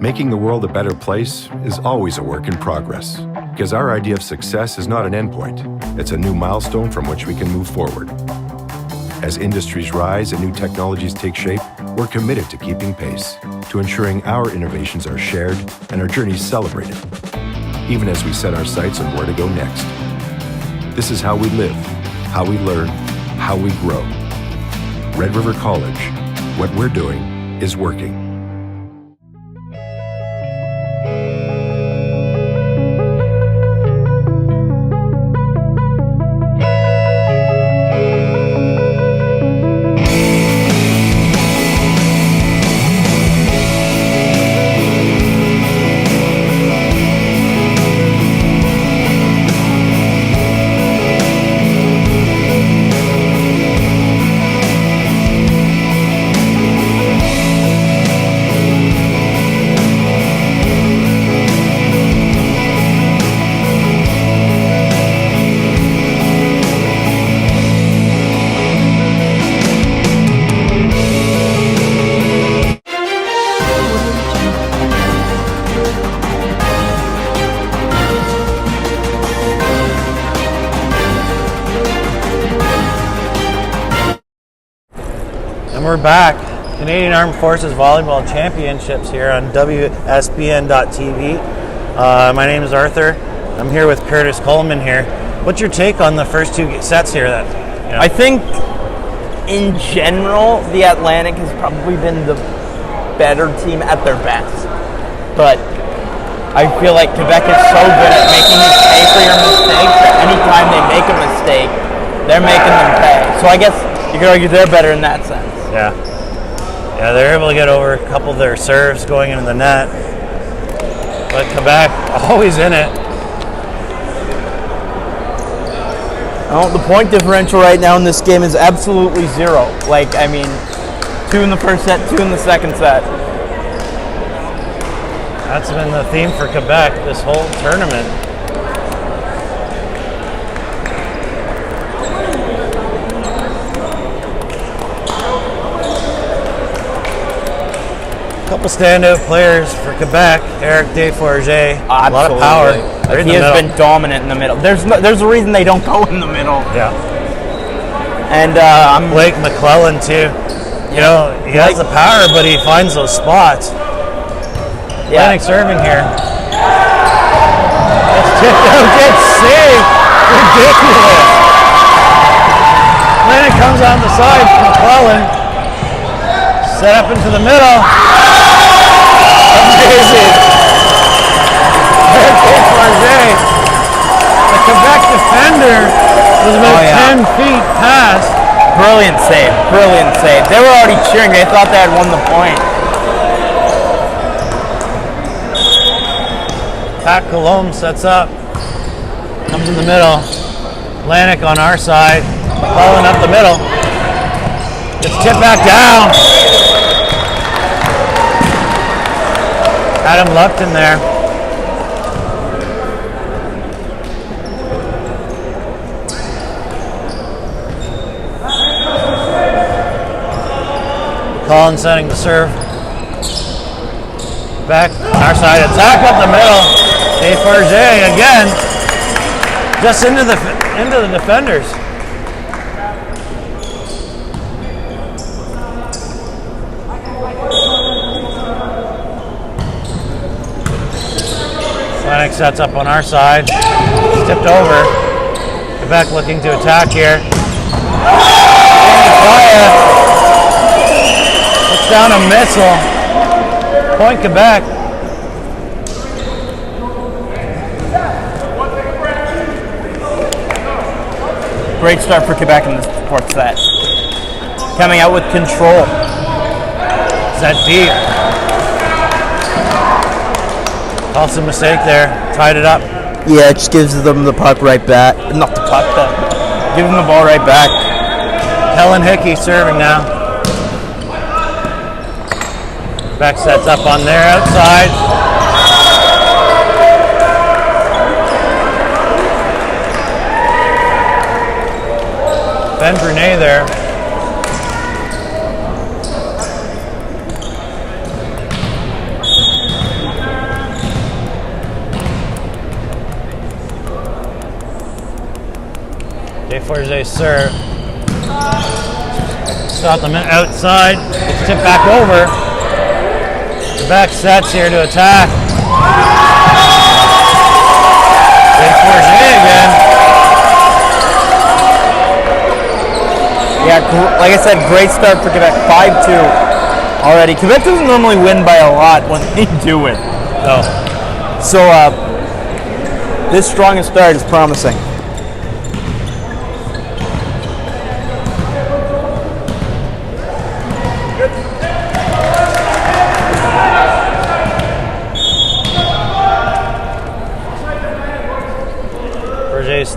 Making the world a better place is always a work in progress, because our idea of success is not an endpoint, it's a new milestone from which we can move forward. As industries rise and new technologies take shape, we're committed to keeping pace, to ensuring our innovations are shared and our journeys celebrated, even as we set our sights on where to go next. This is how we live, how we learn, how we grow. Red River College, what we're doing is working. We're back. Canadian Armed Forces Volleyball Championships here on WSBN.TV. My name is Arthur. I'm here with Curtis Coleman here. What's your take on the first two sets here? I think, in general, the Atlantic has probably been the better team at their best. But I feel like Quebec is so good at making you pay for your mistakes that anytime they make a mistake, they're making them pay. So I guess you could argue they're better in that sense. Yeah, they're able to get over a couple of their serves going into the net. But Quebec, always in it. Oh, the point differential right now in this game is absolutely zero. 2 in the first set, 2 in the second set. That's been the theme for Quebec this whole tournament. Couple standout players for Quebec. Eric Desforges, a lot of power. He has been dominant in the middle. There's a reason they don't go in the middle. Yeah. And Blake McClellan too. You know, he has the power, but he finds those spots. Atlantic serving here. That's tipped out, gets saved. Ridiculous. Atlantic comes on the side for McClellan. Set up into the middle. Amazing. The Quebec defender was about 10 feet past Brilliant save. Brilliant save. They were already cheering. They thought they had won the point. Pat Colombe sets up. Comes in the middle. Atlantic on our side. Following up the middle. Gets tipped back down. Adam Lupton there. Collins setting to serve. Back on our side, attack up the middle. Deforget again, just into the defenders. Atlantic sets up on our side. Tipped over. Quebec looking to attack here. Puts down a missile. Point Quebec. Great start for Quebec in this fourth set. Coming out with control. Set deep. Also a mistake there. Tied it up. Yeah, it just gives them the puck right back. Not the puck, but give them the ball right back. Helen Hickey serving now. Beck sets up on their outside. Ben Brunet there. Deforget serve. Stop them outside. It's tipped back over. Quebec sets here to attack. Deforget again. Yeah, like I said, great start for Quebec. 5-2 already. Quebec doesn't normally win by a lot when they do it. No. So this strongest start is promising.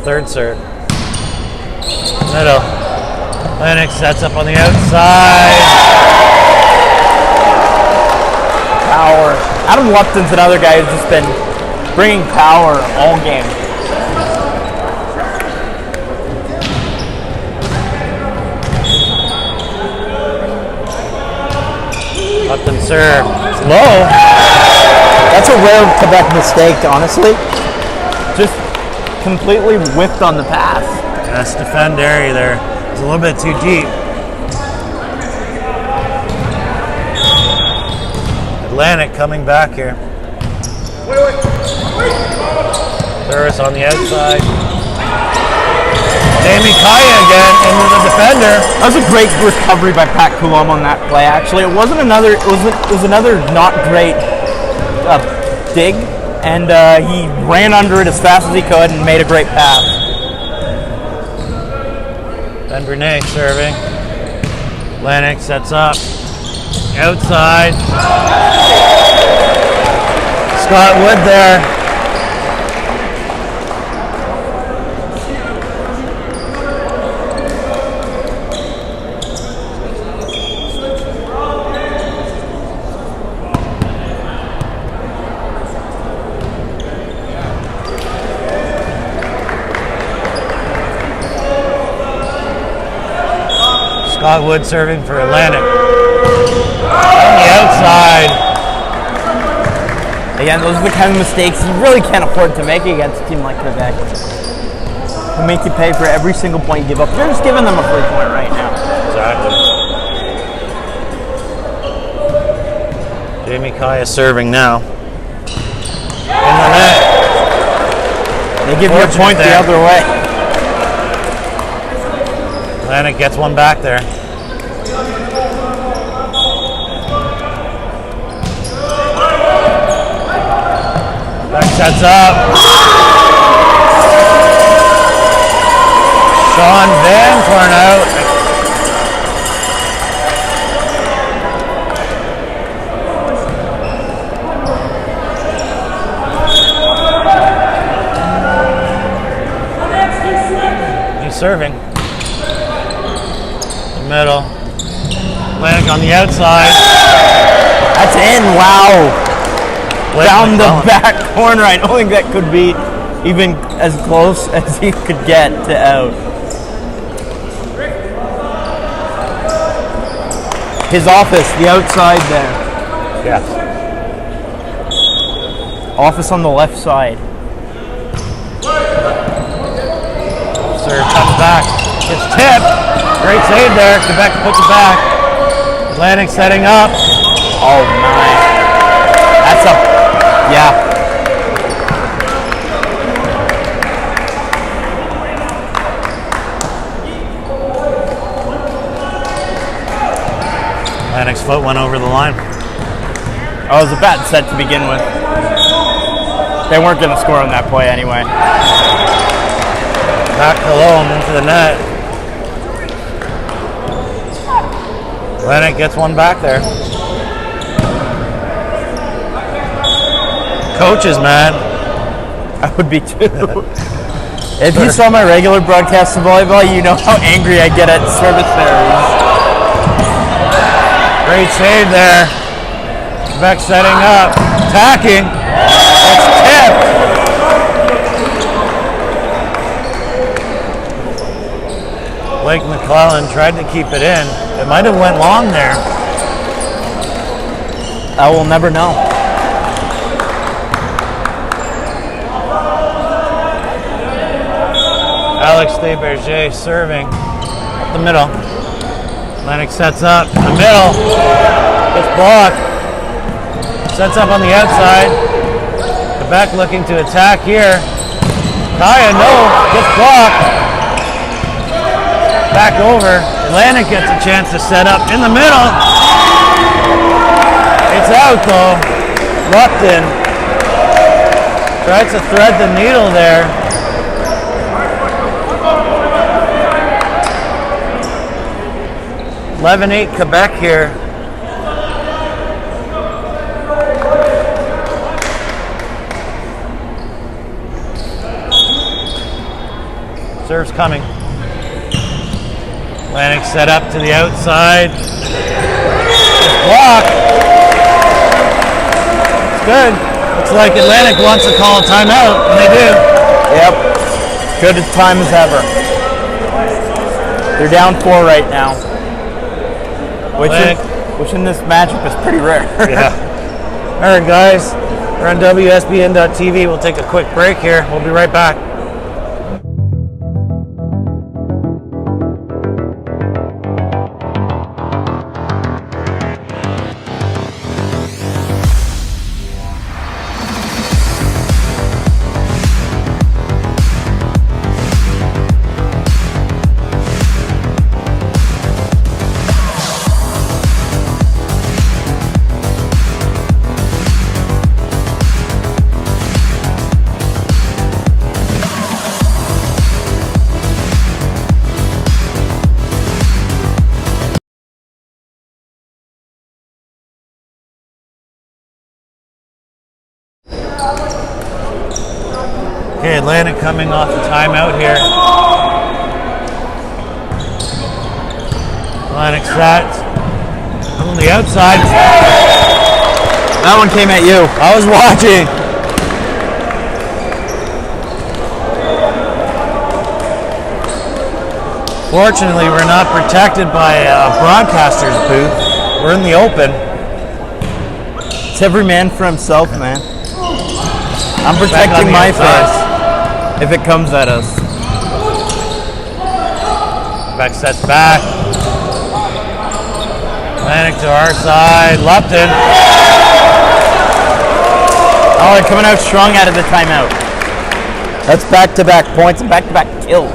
Third serve. Middle. Atlantic sets up on the outside. Power. Adam Lupton's another guy who's just been bringing power all game. Lupton serve. It's low. That's a rare Quebec mistake, honestly. Just completely whiffed on the pass. That's defend area there. It's a little bit too deep. Atlantic coming back here. Service on the outside. Jamie Kaya again into the defender. That was a great recovery by Pat Coulombe on that play. Actually, it was another not great dig. And he ran under it as fast as he could and made a great pass. Ben Brunet serving. Atlantic sets up. Outside. Scott Wood there. Scott Wood serving for Atlantic. On the outside. Again, those are the kind of mistakes you really can't afford to make against a team like Quebec. Who make you pay for every single point you give up. You're just giving them a free point right now. Exactly. Jamie Kaya serving now. In the net. They give you a point the other way. Atlantic gets one back there. Back sets up. Sean Van Corn out. serving. The middle. Atlantic on the outside. That's in, wow. Blake Down the McClellan. back corner. I don't think that could be even as close as he could get to out. His office, the outside there. Yeah. Office on the left side. Serve comes back. It's tipped. Great save there. Quebec puts it back. Atlantic setting up. Oh my. That's a, yeah. Atlantic's foot went over the line. Oh, it was a bad set to begin with. They weren't going to score on that play anyway. Back Cologne into the net. Atlantic gets one back there. Coach is mad. I would be too. If you saw my regular broadcast of volleyball, you know how angry I get at service errors. Great save there. Quebec setting up. Attacking. It's tipped. Blake McClellan tried to keep it in. It might have went long there. I will never know. Alex Desberger serving up the middle. Atlantic sets up in the middle. Gets blocked. Sets up on the outside. Quebec looking to attack here. Kaya, no, gets blocked. Back over. Atlantic gets a chance to set up in the middle. It's out though. Lupton tries to thread the needle there. (11-8) Quebec here. Serve's coming. Atlantic set up to the outside. Block. It's good. Looks like Atlantic wants to call a timeout, and they do. Yep. Good a time as ever. They're down 4 right now. Which in this matchup is pretty rare. Yeah. All right, guys. We're on WSBN.TV. We'll take a quick break here. We'll be right back. Okay, Atlantic coming off the timeout here. Atlantic set on the outside. That one came at you. I was watching. Fortunately, we're not protected by a broadcaster's booth. We're in the open. It's every man for himself, man. I'm protecting my face if it comes at us. Back sets back. Atlantic to our side. Lupton. Oh, they're coming out strong out of the timeout. That's back-to-back points and back-to-back kills.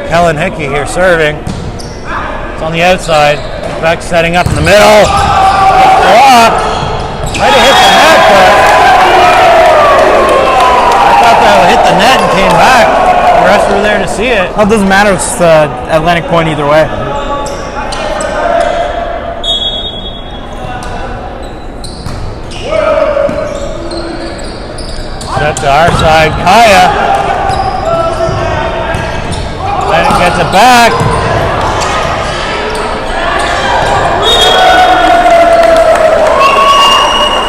Kellen Hickey here serving. It's on the outside. Back setting up in the middle. Blocked. Might have hit the net, but I thought that would hit the net and came back. The rest were there to see it. Well, it doesn't matter. It's Atlantic point either way. Set to our side. Kaya. Atlantic gets it back.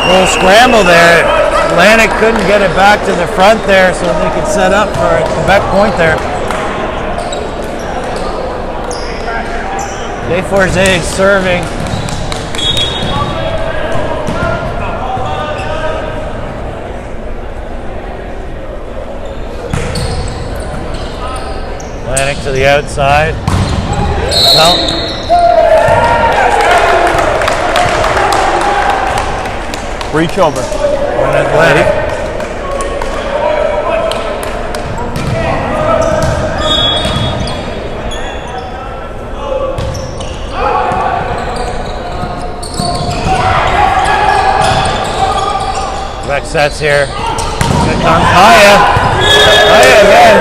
Little scramble there. Atlantic couldn't get it back to the front there so they could set up for a Quebec point there. Desforges serving. Atlantic to the outside. No. Reach over. One Atlantic. Back sets here. Good on Kaya. Kaya again.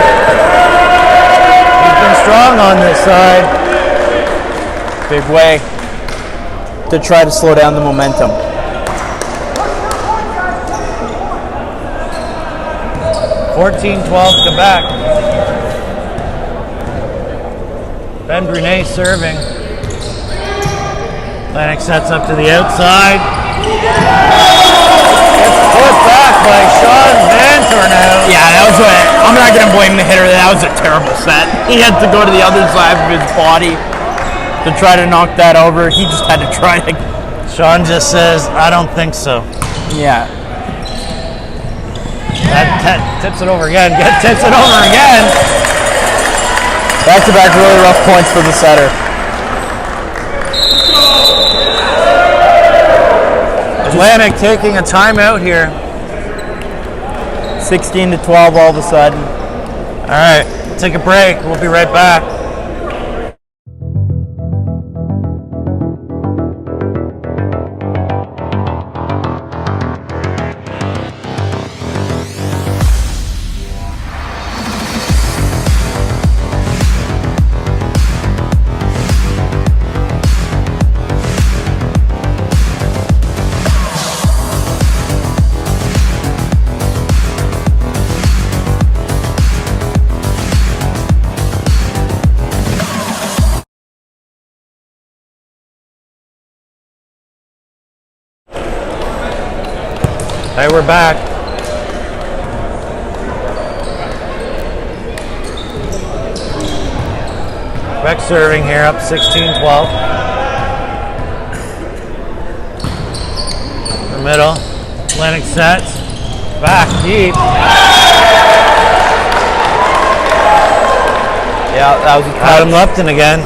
He's been strong on this side. Big way to try to slow down the momentum. 14-12 Quebec. Ben Brunet serving. Atlantic sets up to the outside. Gets put back by Sean Vantornow. Yeah, that was I'm not going to blame the hitter. That was a terrible set. He had to go to the other side of his body to try to knock that over. He just had to try to. Sean just says, I don't think so. Yeah. That tips it over again. Tips it over again. Back-to-back really rough points for the setter. Atlantic taking a timeout here. 16-12 all of a sudden. All right, take a break. We'll be right back. Hey, we're back. Quebec serving here, up 16-12. The middle. Atlantic sets. Back deep. Yeah, that was a Adam Lupton again.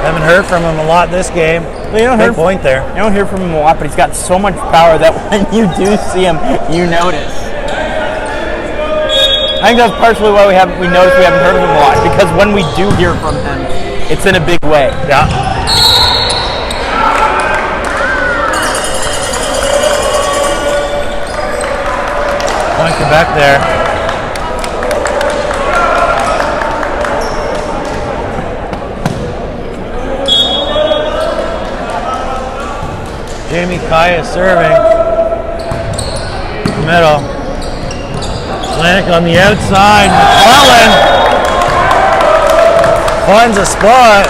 Haven't heard from him a lot this game. Well, you don't Big point there. You don't hear from him a lot, but he's got so much power that when you do see him, you notice. I think that's partially why we notice we haven't heard of him a lot, because when we do hear from him, it's in a big way. Yeah. Point Quebec there. Jamie Kaya serving. Middle. Atlantic on the outside. McClellan finds a spot.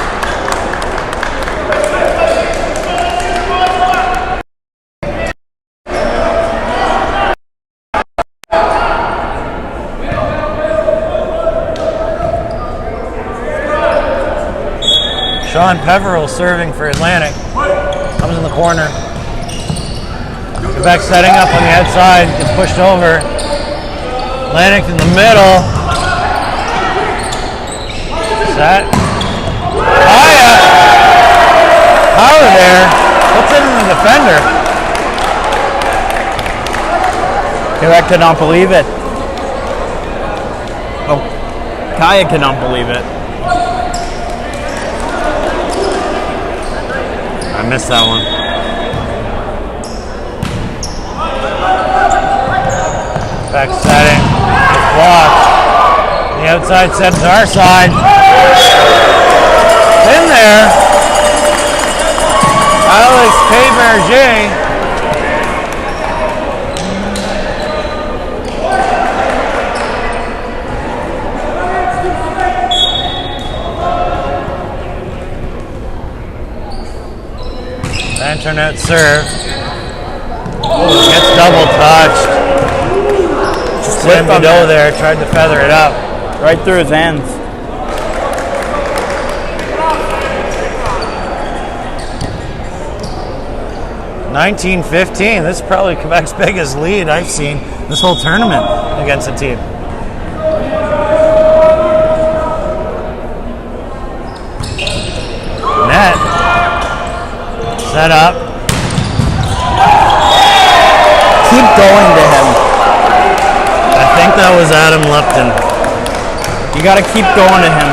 Sean Peveril serving for Atlantic. Comes in the corner. Quebec setting up on the outside, gets pushed over. Atlantic in the middle. Set. Kaya. Power there. Puts it in the defender. Quebec cannot believe it. Oh, Kaya cannot believe it. I missed that one. Back setting. It's blocked. The outside set to our side. It's in there. Alex Péberger. alternate serve. Gets double touched. Sam Godot there tried to feather it up. Right through his hands. (19-15). This is probably Quebec's biggest lead I've seen this whole tournament against a team. Net. Set up. Keep going to him. I think that was Adam Lupton. You got to keep going to him.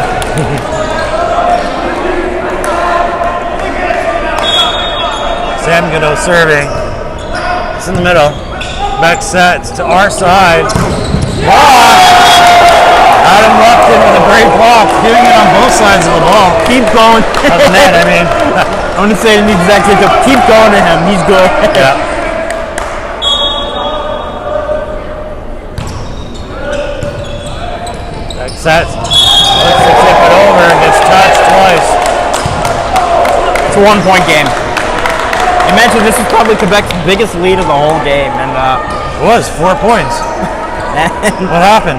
Sam Godot serving. It's in the middle. Back sets to our side. Adam Lupton with a great block, doing it on both sides of the ball. Keep going. Of the net, I mean. I want to say the exact same thing. Keep going to him. He's good. Yeah. Back sets. Looks to tip it over. Gets touched twice. It's a 1-point game. I mentioned this is probably Quebec's biggest lead of the whole game, and It was 4 points. What happened?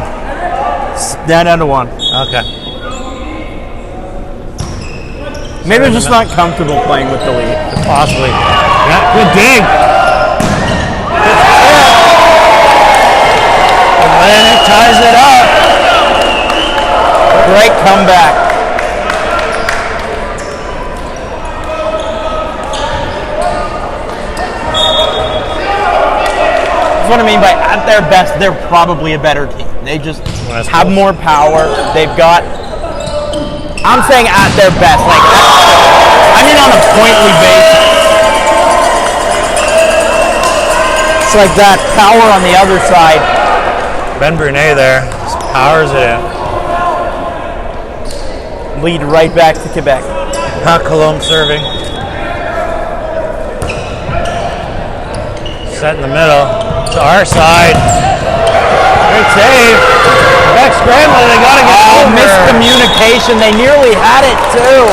down to 1. Okay. Maybe they're just not comfortable playing with the lead. Possibly. Yeah, good dig. And then it ties it up. Great comeback. That's what I mean by at their best, they're probably a better team. They just have more power. They've got, I'm saying at their best, like, I mean on a pointly basis. It's like that power on the other side. Ben Brunet there just powers it in. Lead right back to Quebec. Pat Colombe serving. Set in the middle to our side. Great save. Quebec scrambling. They got to get over. Miscommunication. They nearly had it too.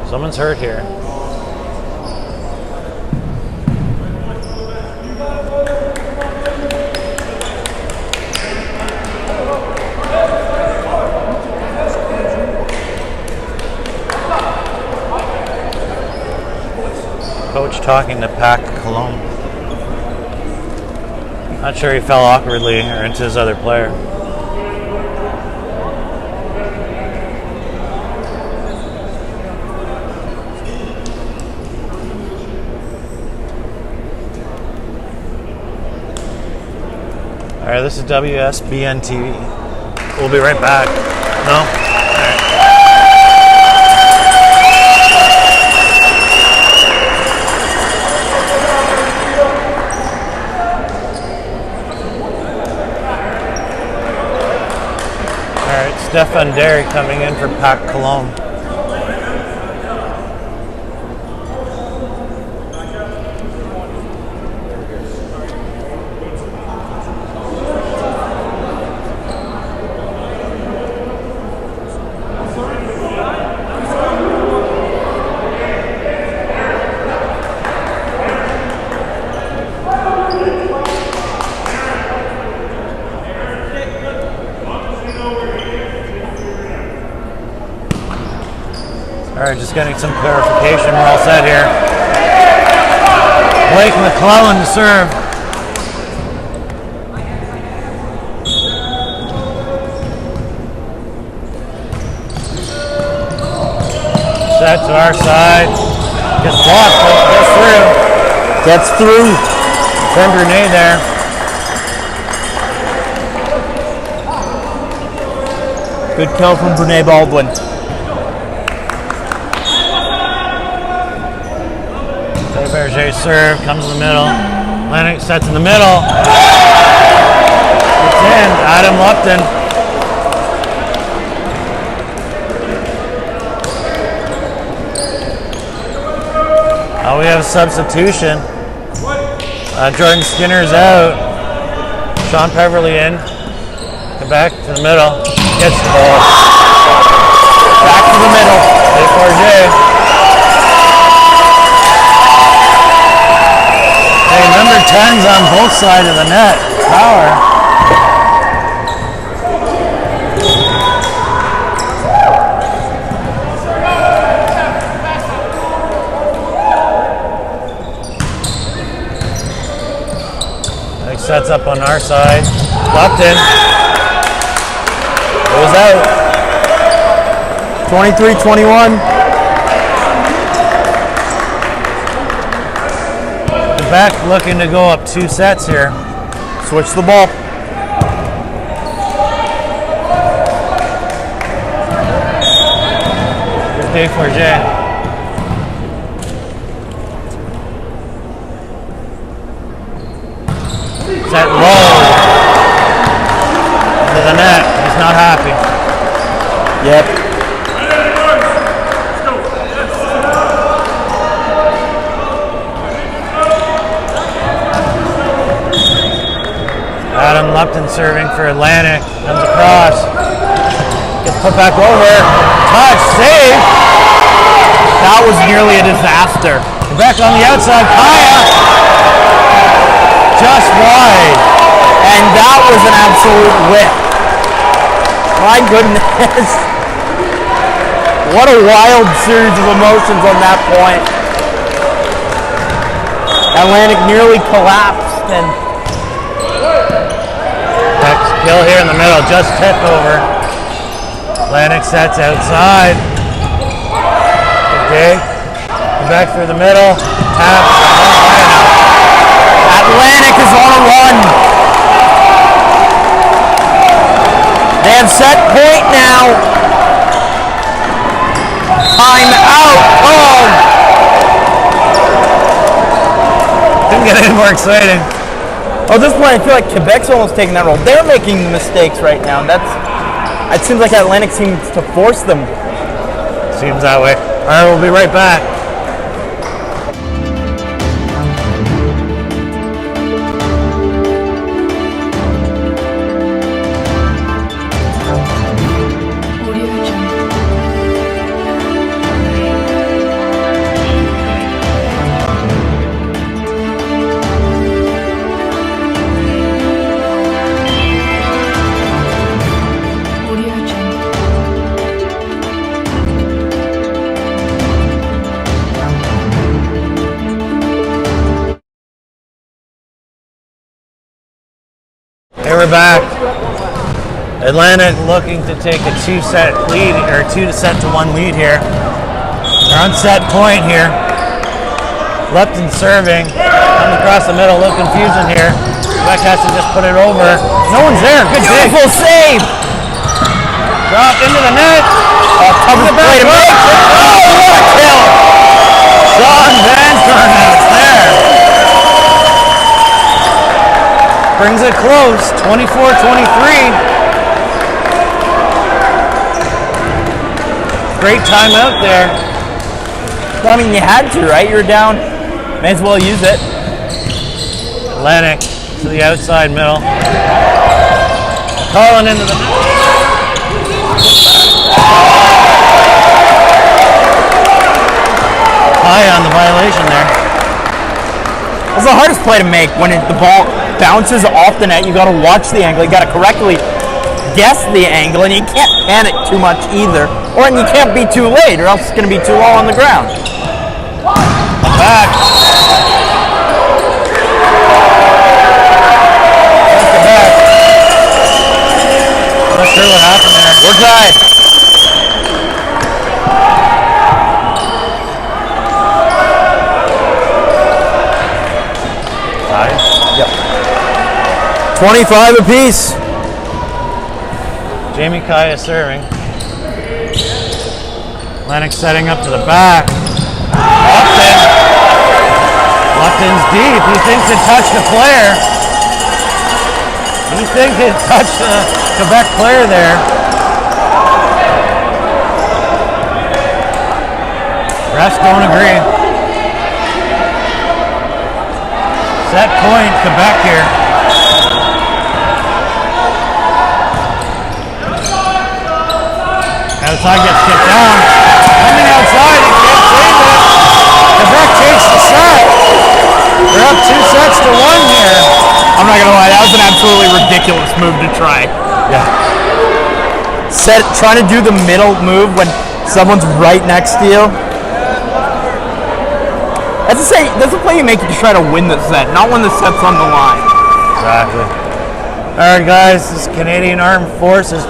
Someone's hurt here. Coach talking to Pat Colombe. Not sure he fell awkwardly or into his other player. All right, this is WSBN TV. We'll be right back. No? All right. Stefan Derry coming in for Pat Colombe. All right, just getting some clarification. We're all set here. Blake McClellan to serve. Set to our side. Gets blocked, but gets through. Ben Brunet there. Good kill from Brene Baldwin. Berger serve, comes in the middle. Lennox sets in the middle. It's in. Adam Lupton. We have a substitution. Jordan Skinner's out. Sean Peverly in. Come back to the middle. Gets the ball. Back to the middle. Forget. Hey, number 10's on both sides of the net. Power. Sets up on our side. Lupton. It was out. 23-21. Quebec looking to go up 2 sets here. Switch the ball. Here's Dave Forget. Set low to the net. He's not happy. Yep. Adam Lupton serving for Atlantic. Comes across. Gets put back over. Touch. Save. That was nearly a disaster. Back on the outside. Kaya. Just wide. And that was an absolute whip. My goodness. What a wild series of emotions on that point. Atlantic nearly collapsed and Kill here in the middle, just tipped over. Atlantic sets outside. Good dig. Back through the middle. Tap. Atlantic is on a run. They have set point now. Time out. Oh. Didn't get any more exciting. At this point, I feel like Quebec's almost taking that role. They're making mistakes right now. It seems like Atlantic seems to force them. Seems that way. All right, we'll be right back. We're back. Atlantic looking to take a 2-set lead, or 2-set-to-1 lead here. They're on set point here. Lupton serving. Comes across the middle, a little confusing here. Quebec has to just put it over. No one's there. Good dig. Beautiful save. Drop into the net. Tough play to make. Oh, what a kill. Sean Van Kernout there. Brings it close, 24-23. Great timeout there. Well, I mean, you had to, right? You were down. May as well use it. Atlantic to the outside middle. Calling into the... High on the violation there. It's the hardest play to make when the ball bounces off the net. You got to watch the angle. You got to correctly guess the angle, and you can't panic too much either, and you can't be too late, or else it's going to be too low on the ground. Back. That's the back. Not sure what happened there. We're tied. Yep. 25 apiece. Jamie Kaya serving. Atlantic setting up to the back. Lupton. Lupton's deep. He thinks it touched a player. He thinks it touched a Quebec player there. Refs don't agree. Set point, Quebec here. outside gets kicked down. Coming outside, he can't save it. Quebec takes the set. They're up 2 sets to 1 here. I'm not gonna lie, that was an absolutely ridiculous move to try. Yeah. Trying to do the middle move when someone's right next to you. That's a play you make to try to win the set, not when the set's on the line. Exactly. All right, guys, this is Canadian Armed Forces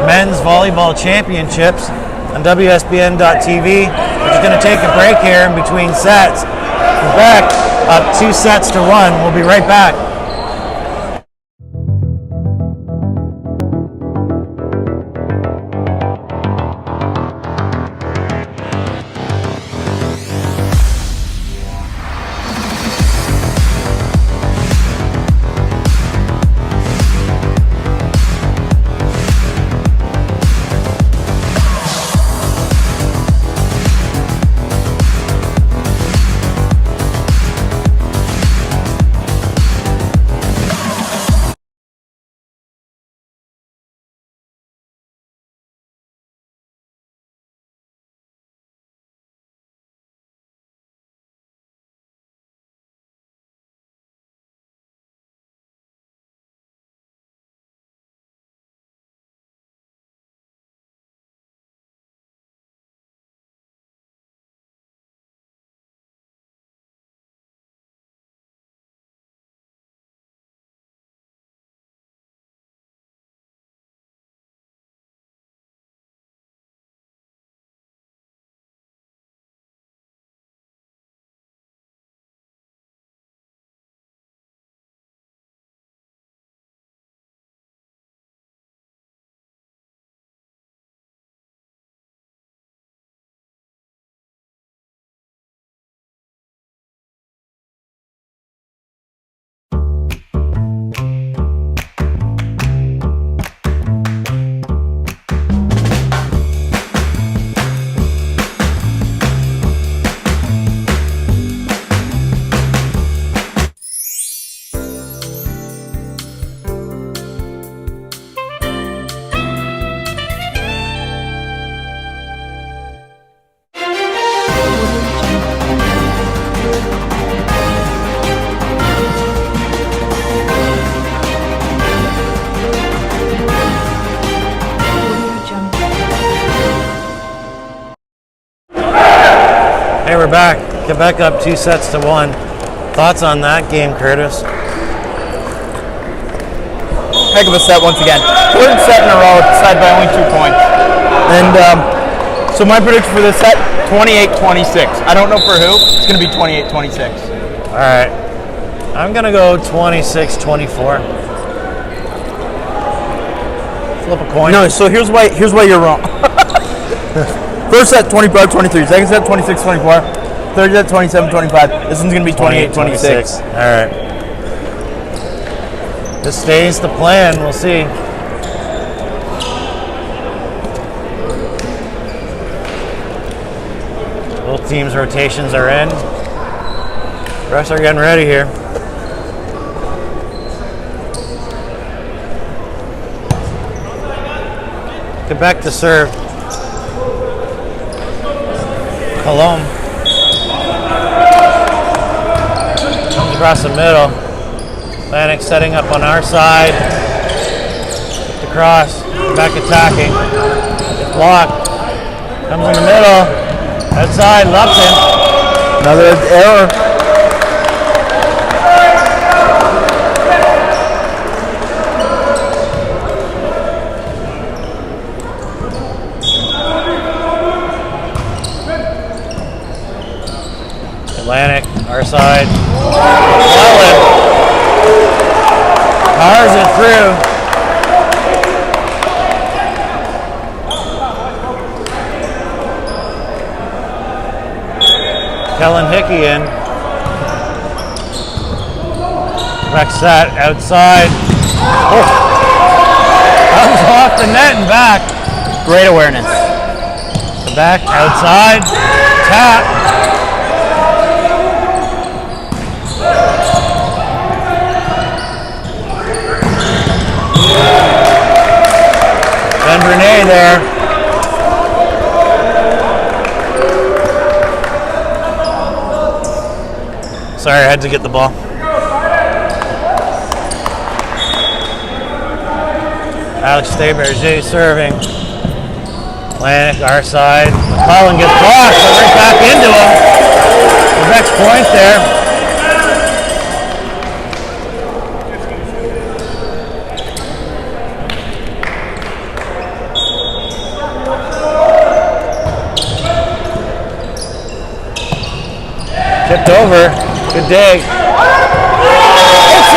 Men's Volleyball Championships on WSBN.TV. We're just going to take a break here in between sets. Quebec up 2 sets to 1. We'll be right back. Hey, we're back. Quebec up 2 sets to 1. Thoughts on that game, Curtis? Heck of a set once again. 3rd set in a row, decided by only 2 points. And so my prediction for this set, 28-26. I don't know for who. It's going to be 28-26. All right. I'm going to go 26-24. Flip a coin. No, so here's why you're wrong. First set 25-23, second set 26-24, third set 27-25. This one's going to be 28-26. All right. This stays the plan. We'll see. Both teams' rotations are in. Refs are getting ready here. Quebec to serve. Colombe comes across the middle. Atlantic setting up on our side. Kicked across. Back attacking. It's blocked. Comes in the middle. Outside. Lupton. Another error. Atlantic, our side. McClellan powers it through. Kellen Hickey in. Back set outside. Oh. Comes off the net and back. Great awareness. The back outside. Tap. Ben Brunet there. Sorry, I had to get the ball. Alex Stayberger serving. Lanik, our side. McClellan gets blocked, but right back into him. The next point there. Tipped over. Good dig. It's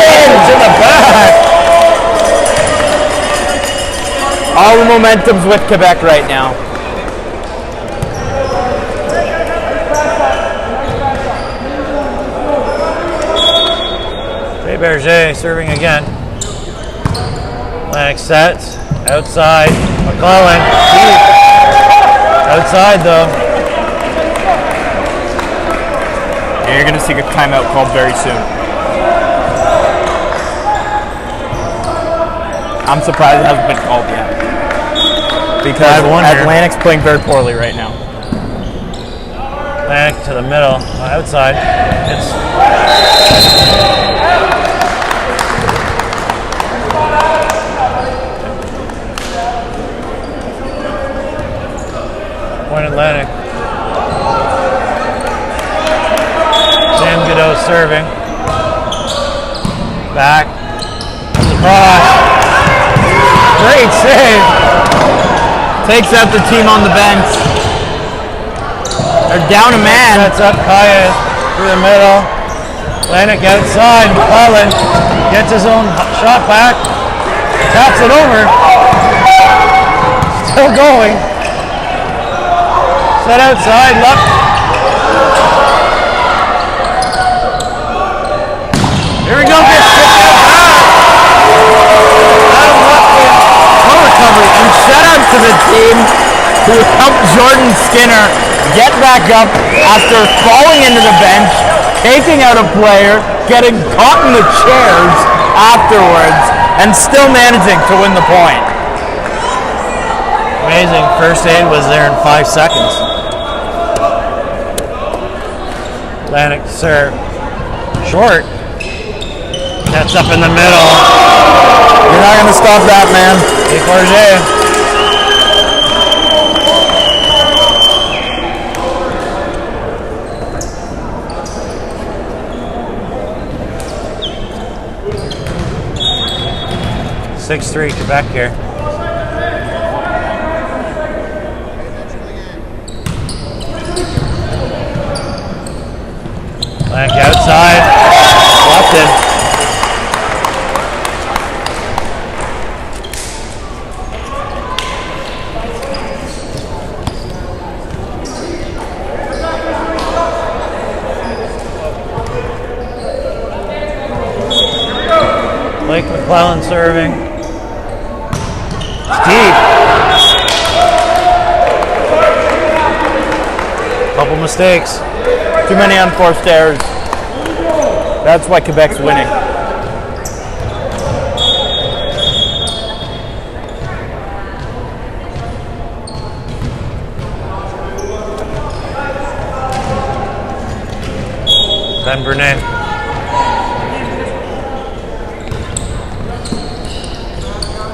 in to the back. All the momentum's with Quebec right now. Berger serving again. Lanik sets. Outside. McClellan. Deep. Outside though. Yeah, you're going to see a timeout called very soon. I'm surprised it hasn't been called yet. Because Atlantic's playing very poorly right now. Lanik to the middle. Outside. It's Point Atlantic. Sam Godot serving. Back. Across. Great save. Takes out the team on the bench. They're down a man. Sets up Kaya through the middle. Atlantic outside. McClellan gets his own shot back. Taps it over. Still going. Set outside, look. Here we go, gets kicked out. No recovery. And shout out to the team who helped Jordan Skinner get back up after falling into the bench, taking out a player, getting caught in the chairs afterwards, and still managing to win the point. Amazing. First aid was there in 5 seconds. Atlantic serve. Short. That's up in the middle. You're not going to stop that, man. Forget. 6-3 Quebec here. Blank outside. Left it. Blake McClellan serving. It's deep. Couple mistakes. Too many unforced errors. That's why Quebec's winning. Ben Brunet.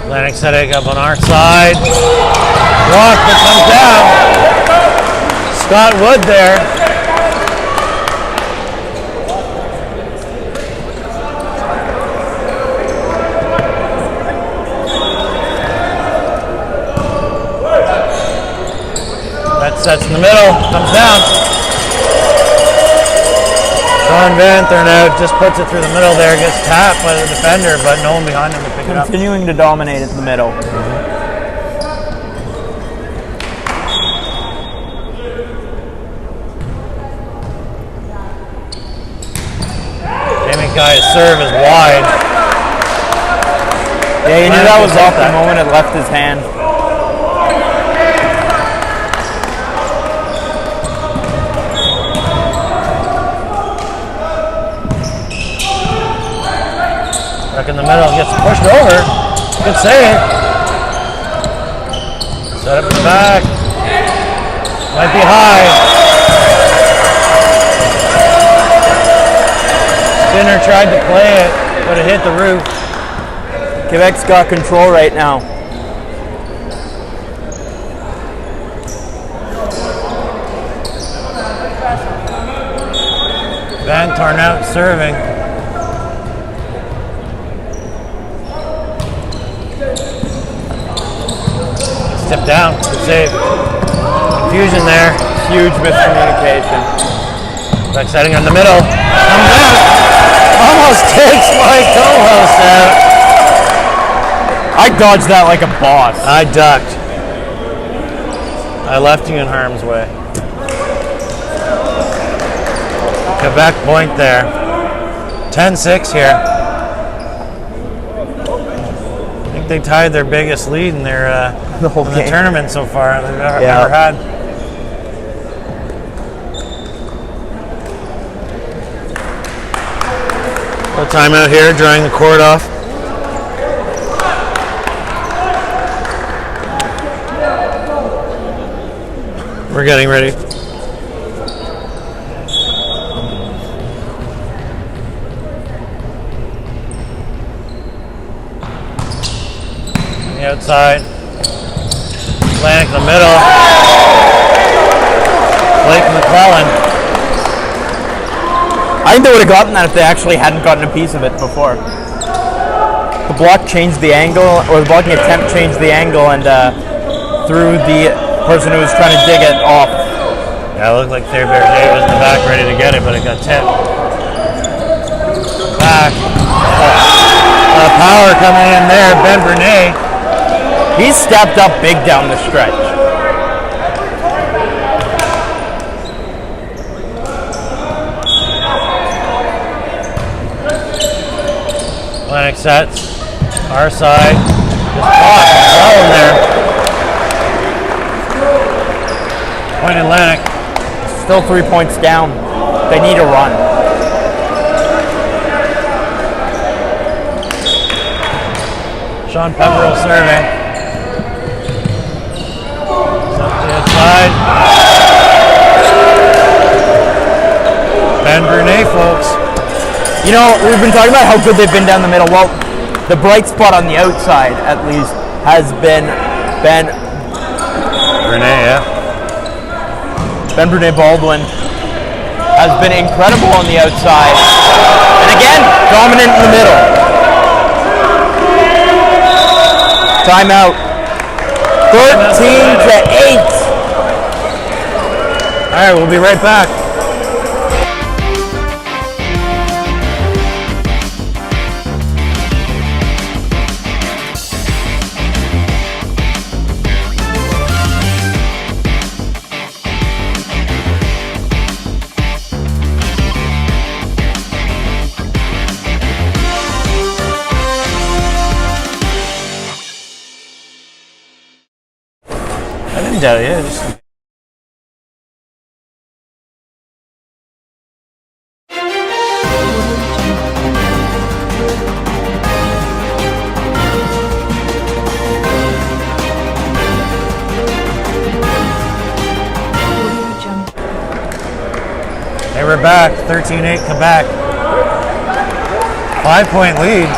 Atlantic setting up on our side. Block that comes down. Scott Wood there. That sets in the middle, comes down. Sean Van Thurnout just puts it through the middle there, gets tapped by the defender, but no one behind him to pick it up. Continuing to dominate in the middle. Jamie Kaya's serve is wide. Yeah, you knew that was off the moment it left his hand. Back in the middle, gets pushed over. Good save. Set up in the back. Might be high. defender tried to play it, but it hit the roof. Quebec's got control right now. Van Tarnout serving. Step down, good save. Confusion there. Huge miscommunication. Back setting on the middle. Comes out. Almost takes my co-host out. I dodged that like a boss. I ducked. I left you in harm's way. Quebec point there. 10-6 here. I think they tied their biggest lead in their The whole in game. the tournament so far they've ever Yeah. had. A timeout here, drying the court off. We're getting ready. The outside. Atlantic in the middle. Blake McClellan. I think they would have gotten that if they actually hadn't gotten a piece of it before. The block changed the angle, or the blocking attempt changed the angle, and threw the person who was trying to dig it off. Yeah, it looked like Thayer Berger was in the back ready to get it, but it got tipped. Back. Power coming in there. Ben Brunet. He's stepped up big down the stretch. Atlantic sets. Our side. Just blocked. McClellan there. Point Atlantic. Still 3 points down. They need a run. Sean Pepperell serving. It's up to the outside. Ben Brunet, folks. You know, we've been talking about how good they've been down the middle. Well, the bright spot on the outside, at least, has been Ben Brunet Baldwin has been incredible on the outside. And again, dominant in the middle. Timeout. 13-8. All right, we'll be right back. I didn't doubt it. Just Hey, we're back. 13-8 Quebec. 5-point lead.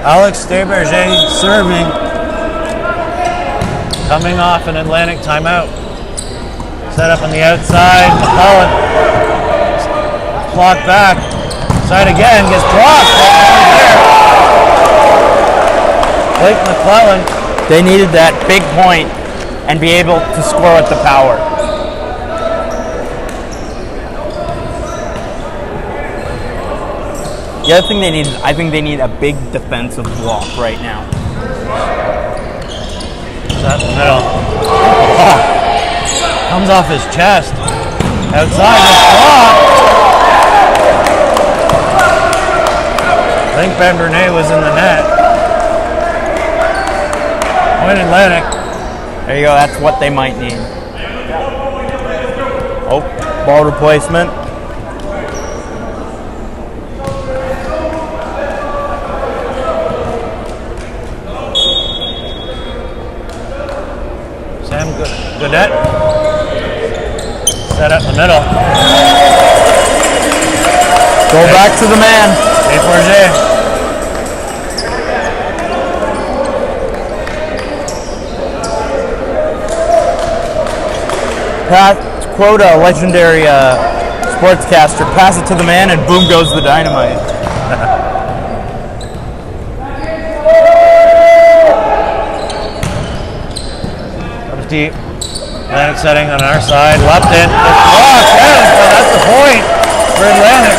Alex Desberger serving. Coming off an Atlantic timeout. Set up on the outside. McClellan. Blocked back. Side again. Gets blocked. Blake McClellan. They needed that big point and be able to score with the power. The other thing they need, I think they need a big defensive block right now. That's the middle. Oh. Comes off his chest. Outside, it's blocked. I think Ben Brunet was in the net. Point Atlantic. There you go, that's what they might need. Oh, ball replacement. Sam Goodette. Set up the middle. Go back to the man. A Forget. Quote a legendary sportscaster, pass it to the man and boom goes the dynamite. Comes deep. Atlantic setting on our side. Lupton. Blocked. Yeah, so that's the point for Atlantic.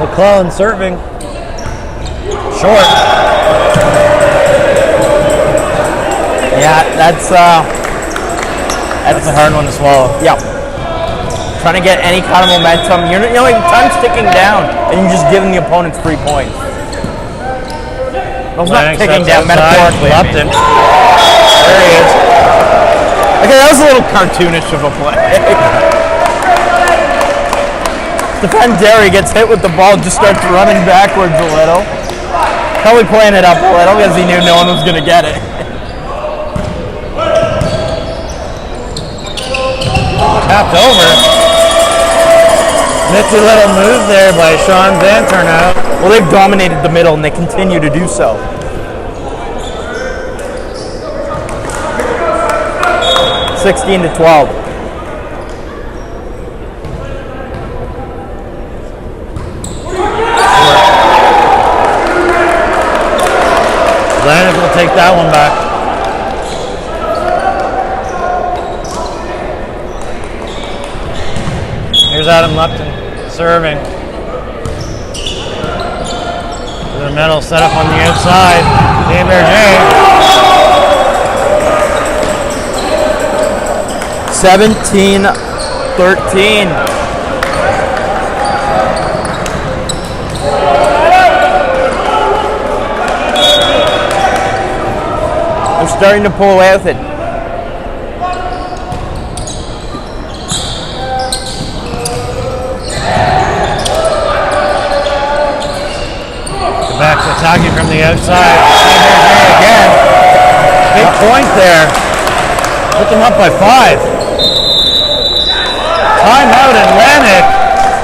McClellan serving. Short. Yeah, that's a hard one to swallow. Yeah. Trying to get any kind of momentum. Time's ticking down, and you're just giving the opponents 3 points. Well, it's not ticking down metaphorically. Lupton. There he is. Okay, that was a little cartoonish of a play. Defend Derry gets hit with the ball, just starts running backwards a little. Probably playing it up a little because he knew no one was going to get it. Tapped over. Nifty little move there by Sean Van Turnout. Well, they've dominated the middle and they continue to do so. (16-12). Atlantic will take that one back. Here's Adam Lupton serving. To the middle, set up on the outside. Dave Berger. 17-13. They're starting to pull away with it. Back to attacking from the outside. Again. Big point there. Put them up by 5. Timeout Atlantic.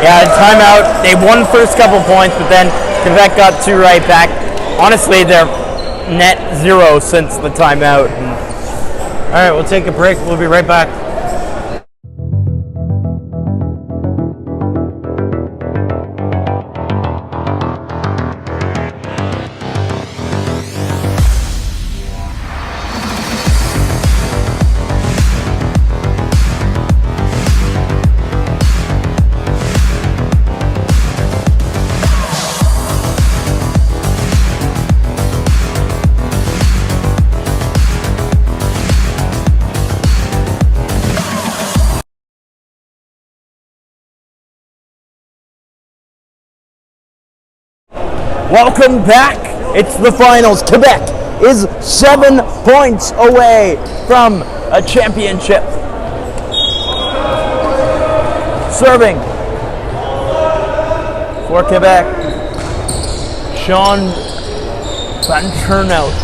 Yeah, timeout. They won the first couple points, but then Quebec got 2 right back. Honestly, they're net 0 since the timeout. All right, we'll take a break. We'll be right back. Welcome back. It's the finals. Quebec is 7 points away from a championship. Serving for Quebec, Sean Van Turnout.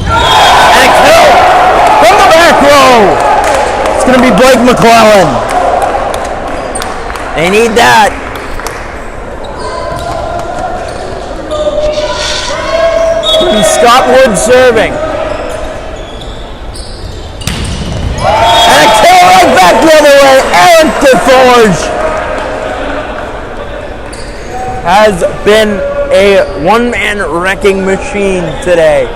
And a kill from the back row. It's going to be Blake McClellan. They need that. Scott Wood serving. And a kill right back the other way. Eric DeForge has been a one-man wrecking machine today.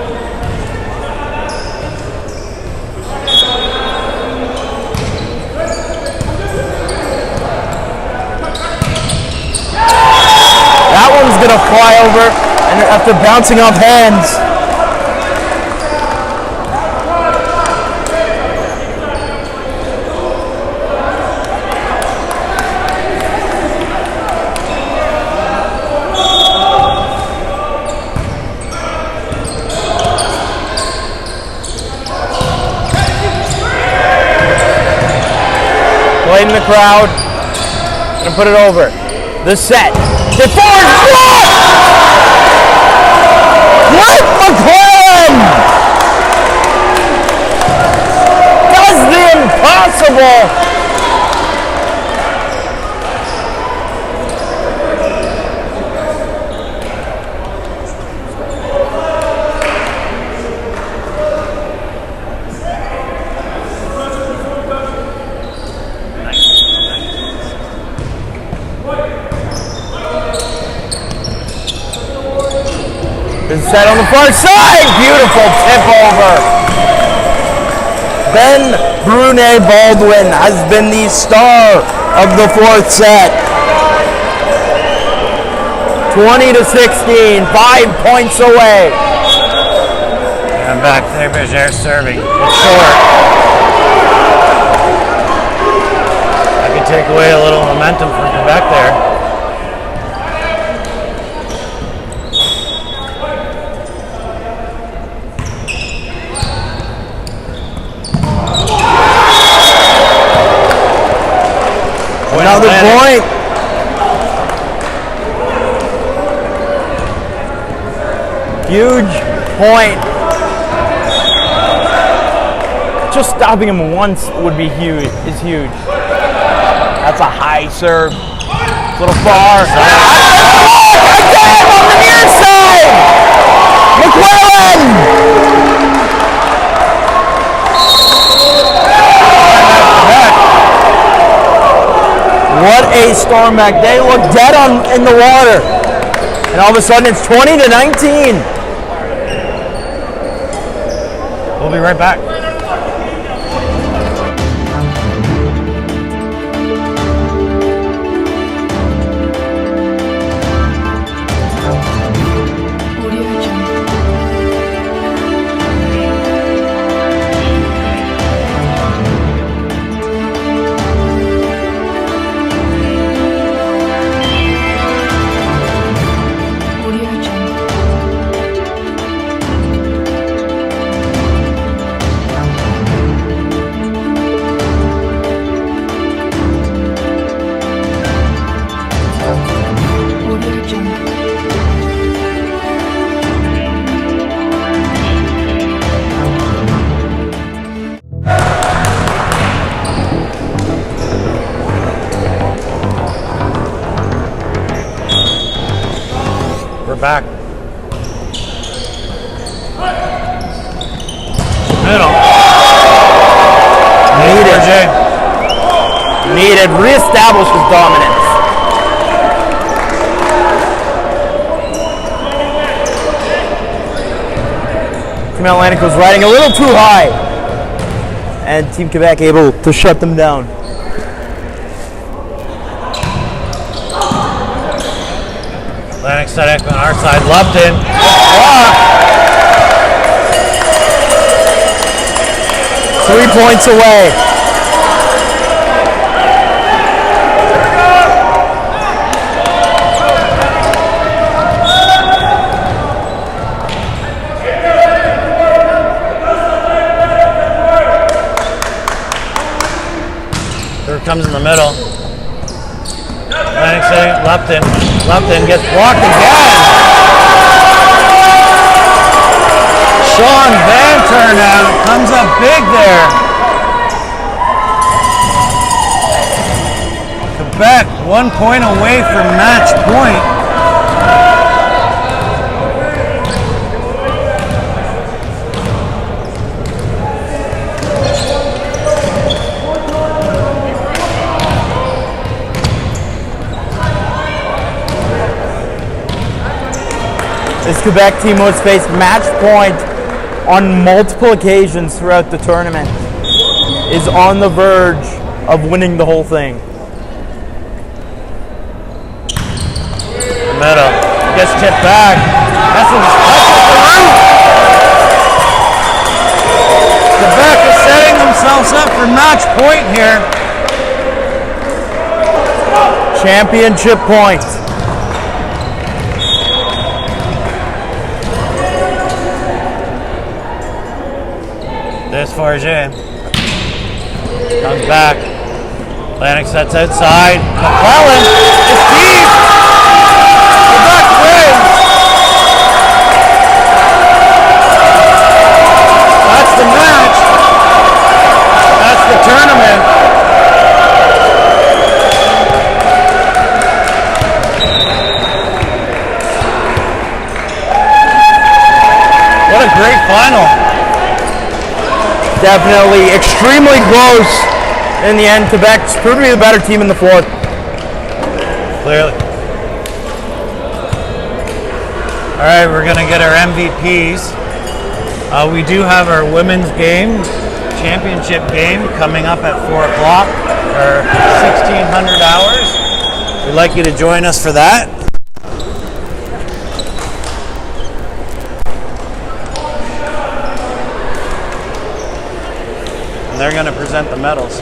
That one's going to fly over. And after bouncing off hands. Played in the crowd. Gonna put it over. The set. DeForge blocked! Blake McClellan goal. Is set on the far side. Beautiful tip over. Ben Borden has been the star of the fourth set. 20-16, 5 points away. And back there, Berger serving. It's short. I could take away a little momentum from Quebec there. Another point. Huge point. Just stopping him once would be huge. Is huge. That's a high serve. A little far. Again on the near side. McClellan. What a storm back. They look dead in the water. And all of a sudden it's 20-19. We'll be right back. Back. Middle. Needed. Reestablish his dominance. Team Atlantic was riding a little too high. And Team Quebec able to shut them down. Atlantic set on our side, Lupton. 3 points away. Third comes in the middle. Atlantic setting, Lupton. Lupton gets blocked again. Sean Van Turnout comes up big there. Quebec 1 point away from match point. This Quebec team was faced match point on multiple occasions throughout the tournament, is on the verge of winning the whole thing. Middle gets tipped back. That's the root. Quebec is setting themselves up for match point here. Championship point. This Forget comes back. Atlantic sets outside. McClellan is deep. Quebec wins. That's the match. That's the tournament. What a great final. Definitely extremely close in the end. Quebec proved to be the better team in the fourth. Clearly. All right, we're going to get our MVPs. We do have our women's game, championship game, coming up at 4 o'clock, or 1600 hours. We'd like you to join us for that. And they're going to present the medals.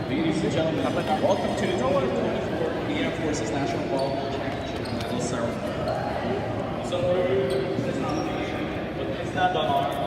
Ladies and gentlemen, welcome to the 2024 Air Force's National Volleyball Championship medal ceremony. So, it's not done on.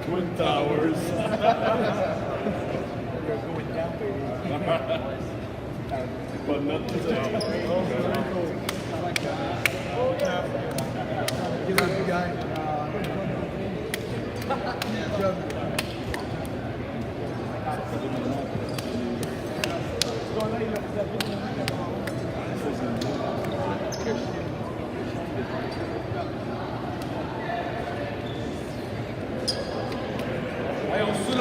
Twin Towers. But not the same. Give it a guy. Aí, o Sul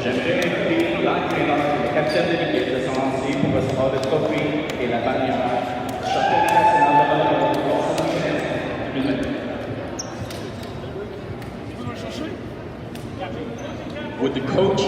J'aimerais inviter l'entraîneur, le capitaine de l'équipe de s'en lancer pour recevoir le trophée et la bannière. Championnat national de volleyball 2015. Would the coach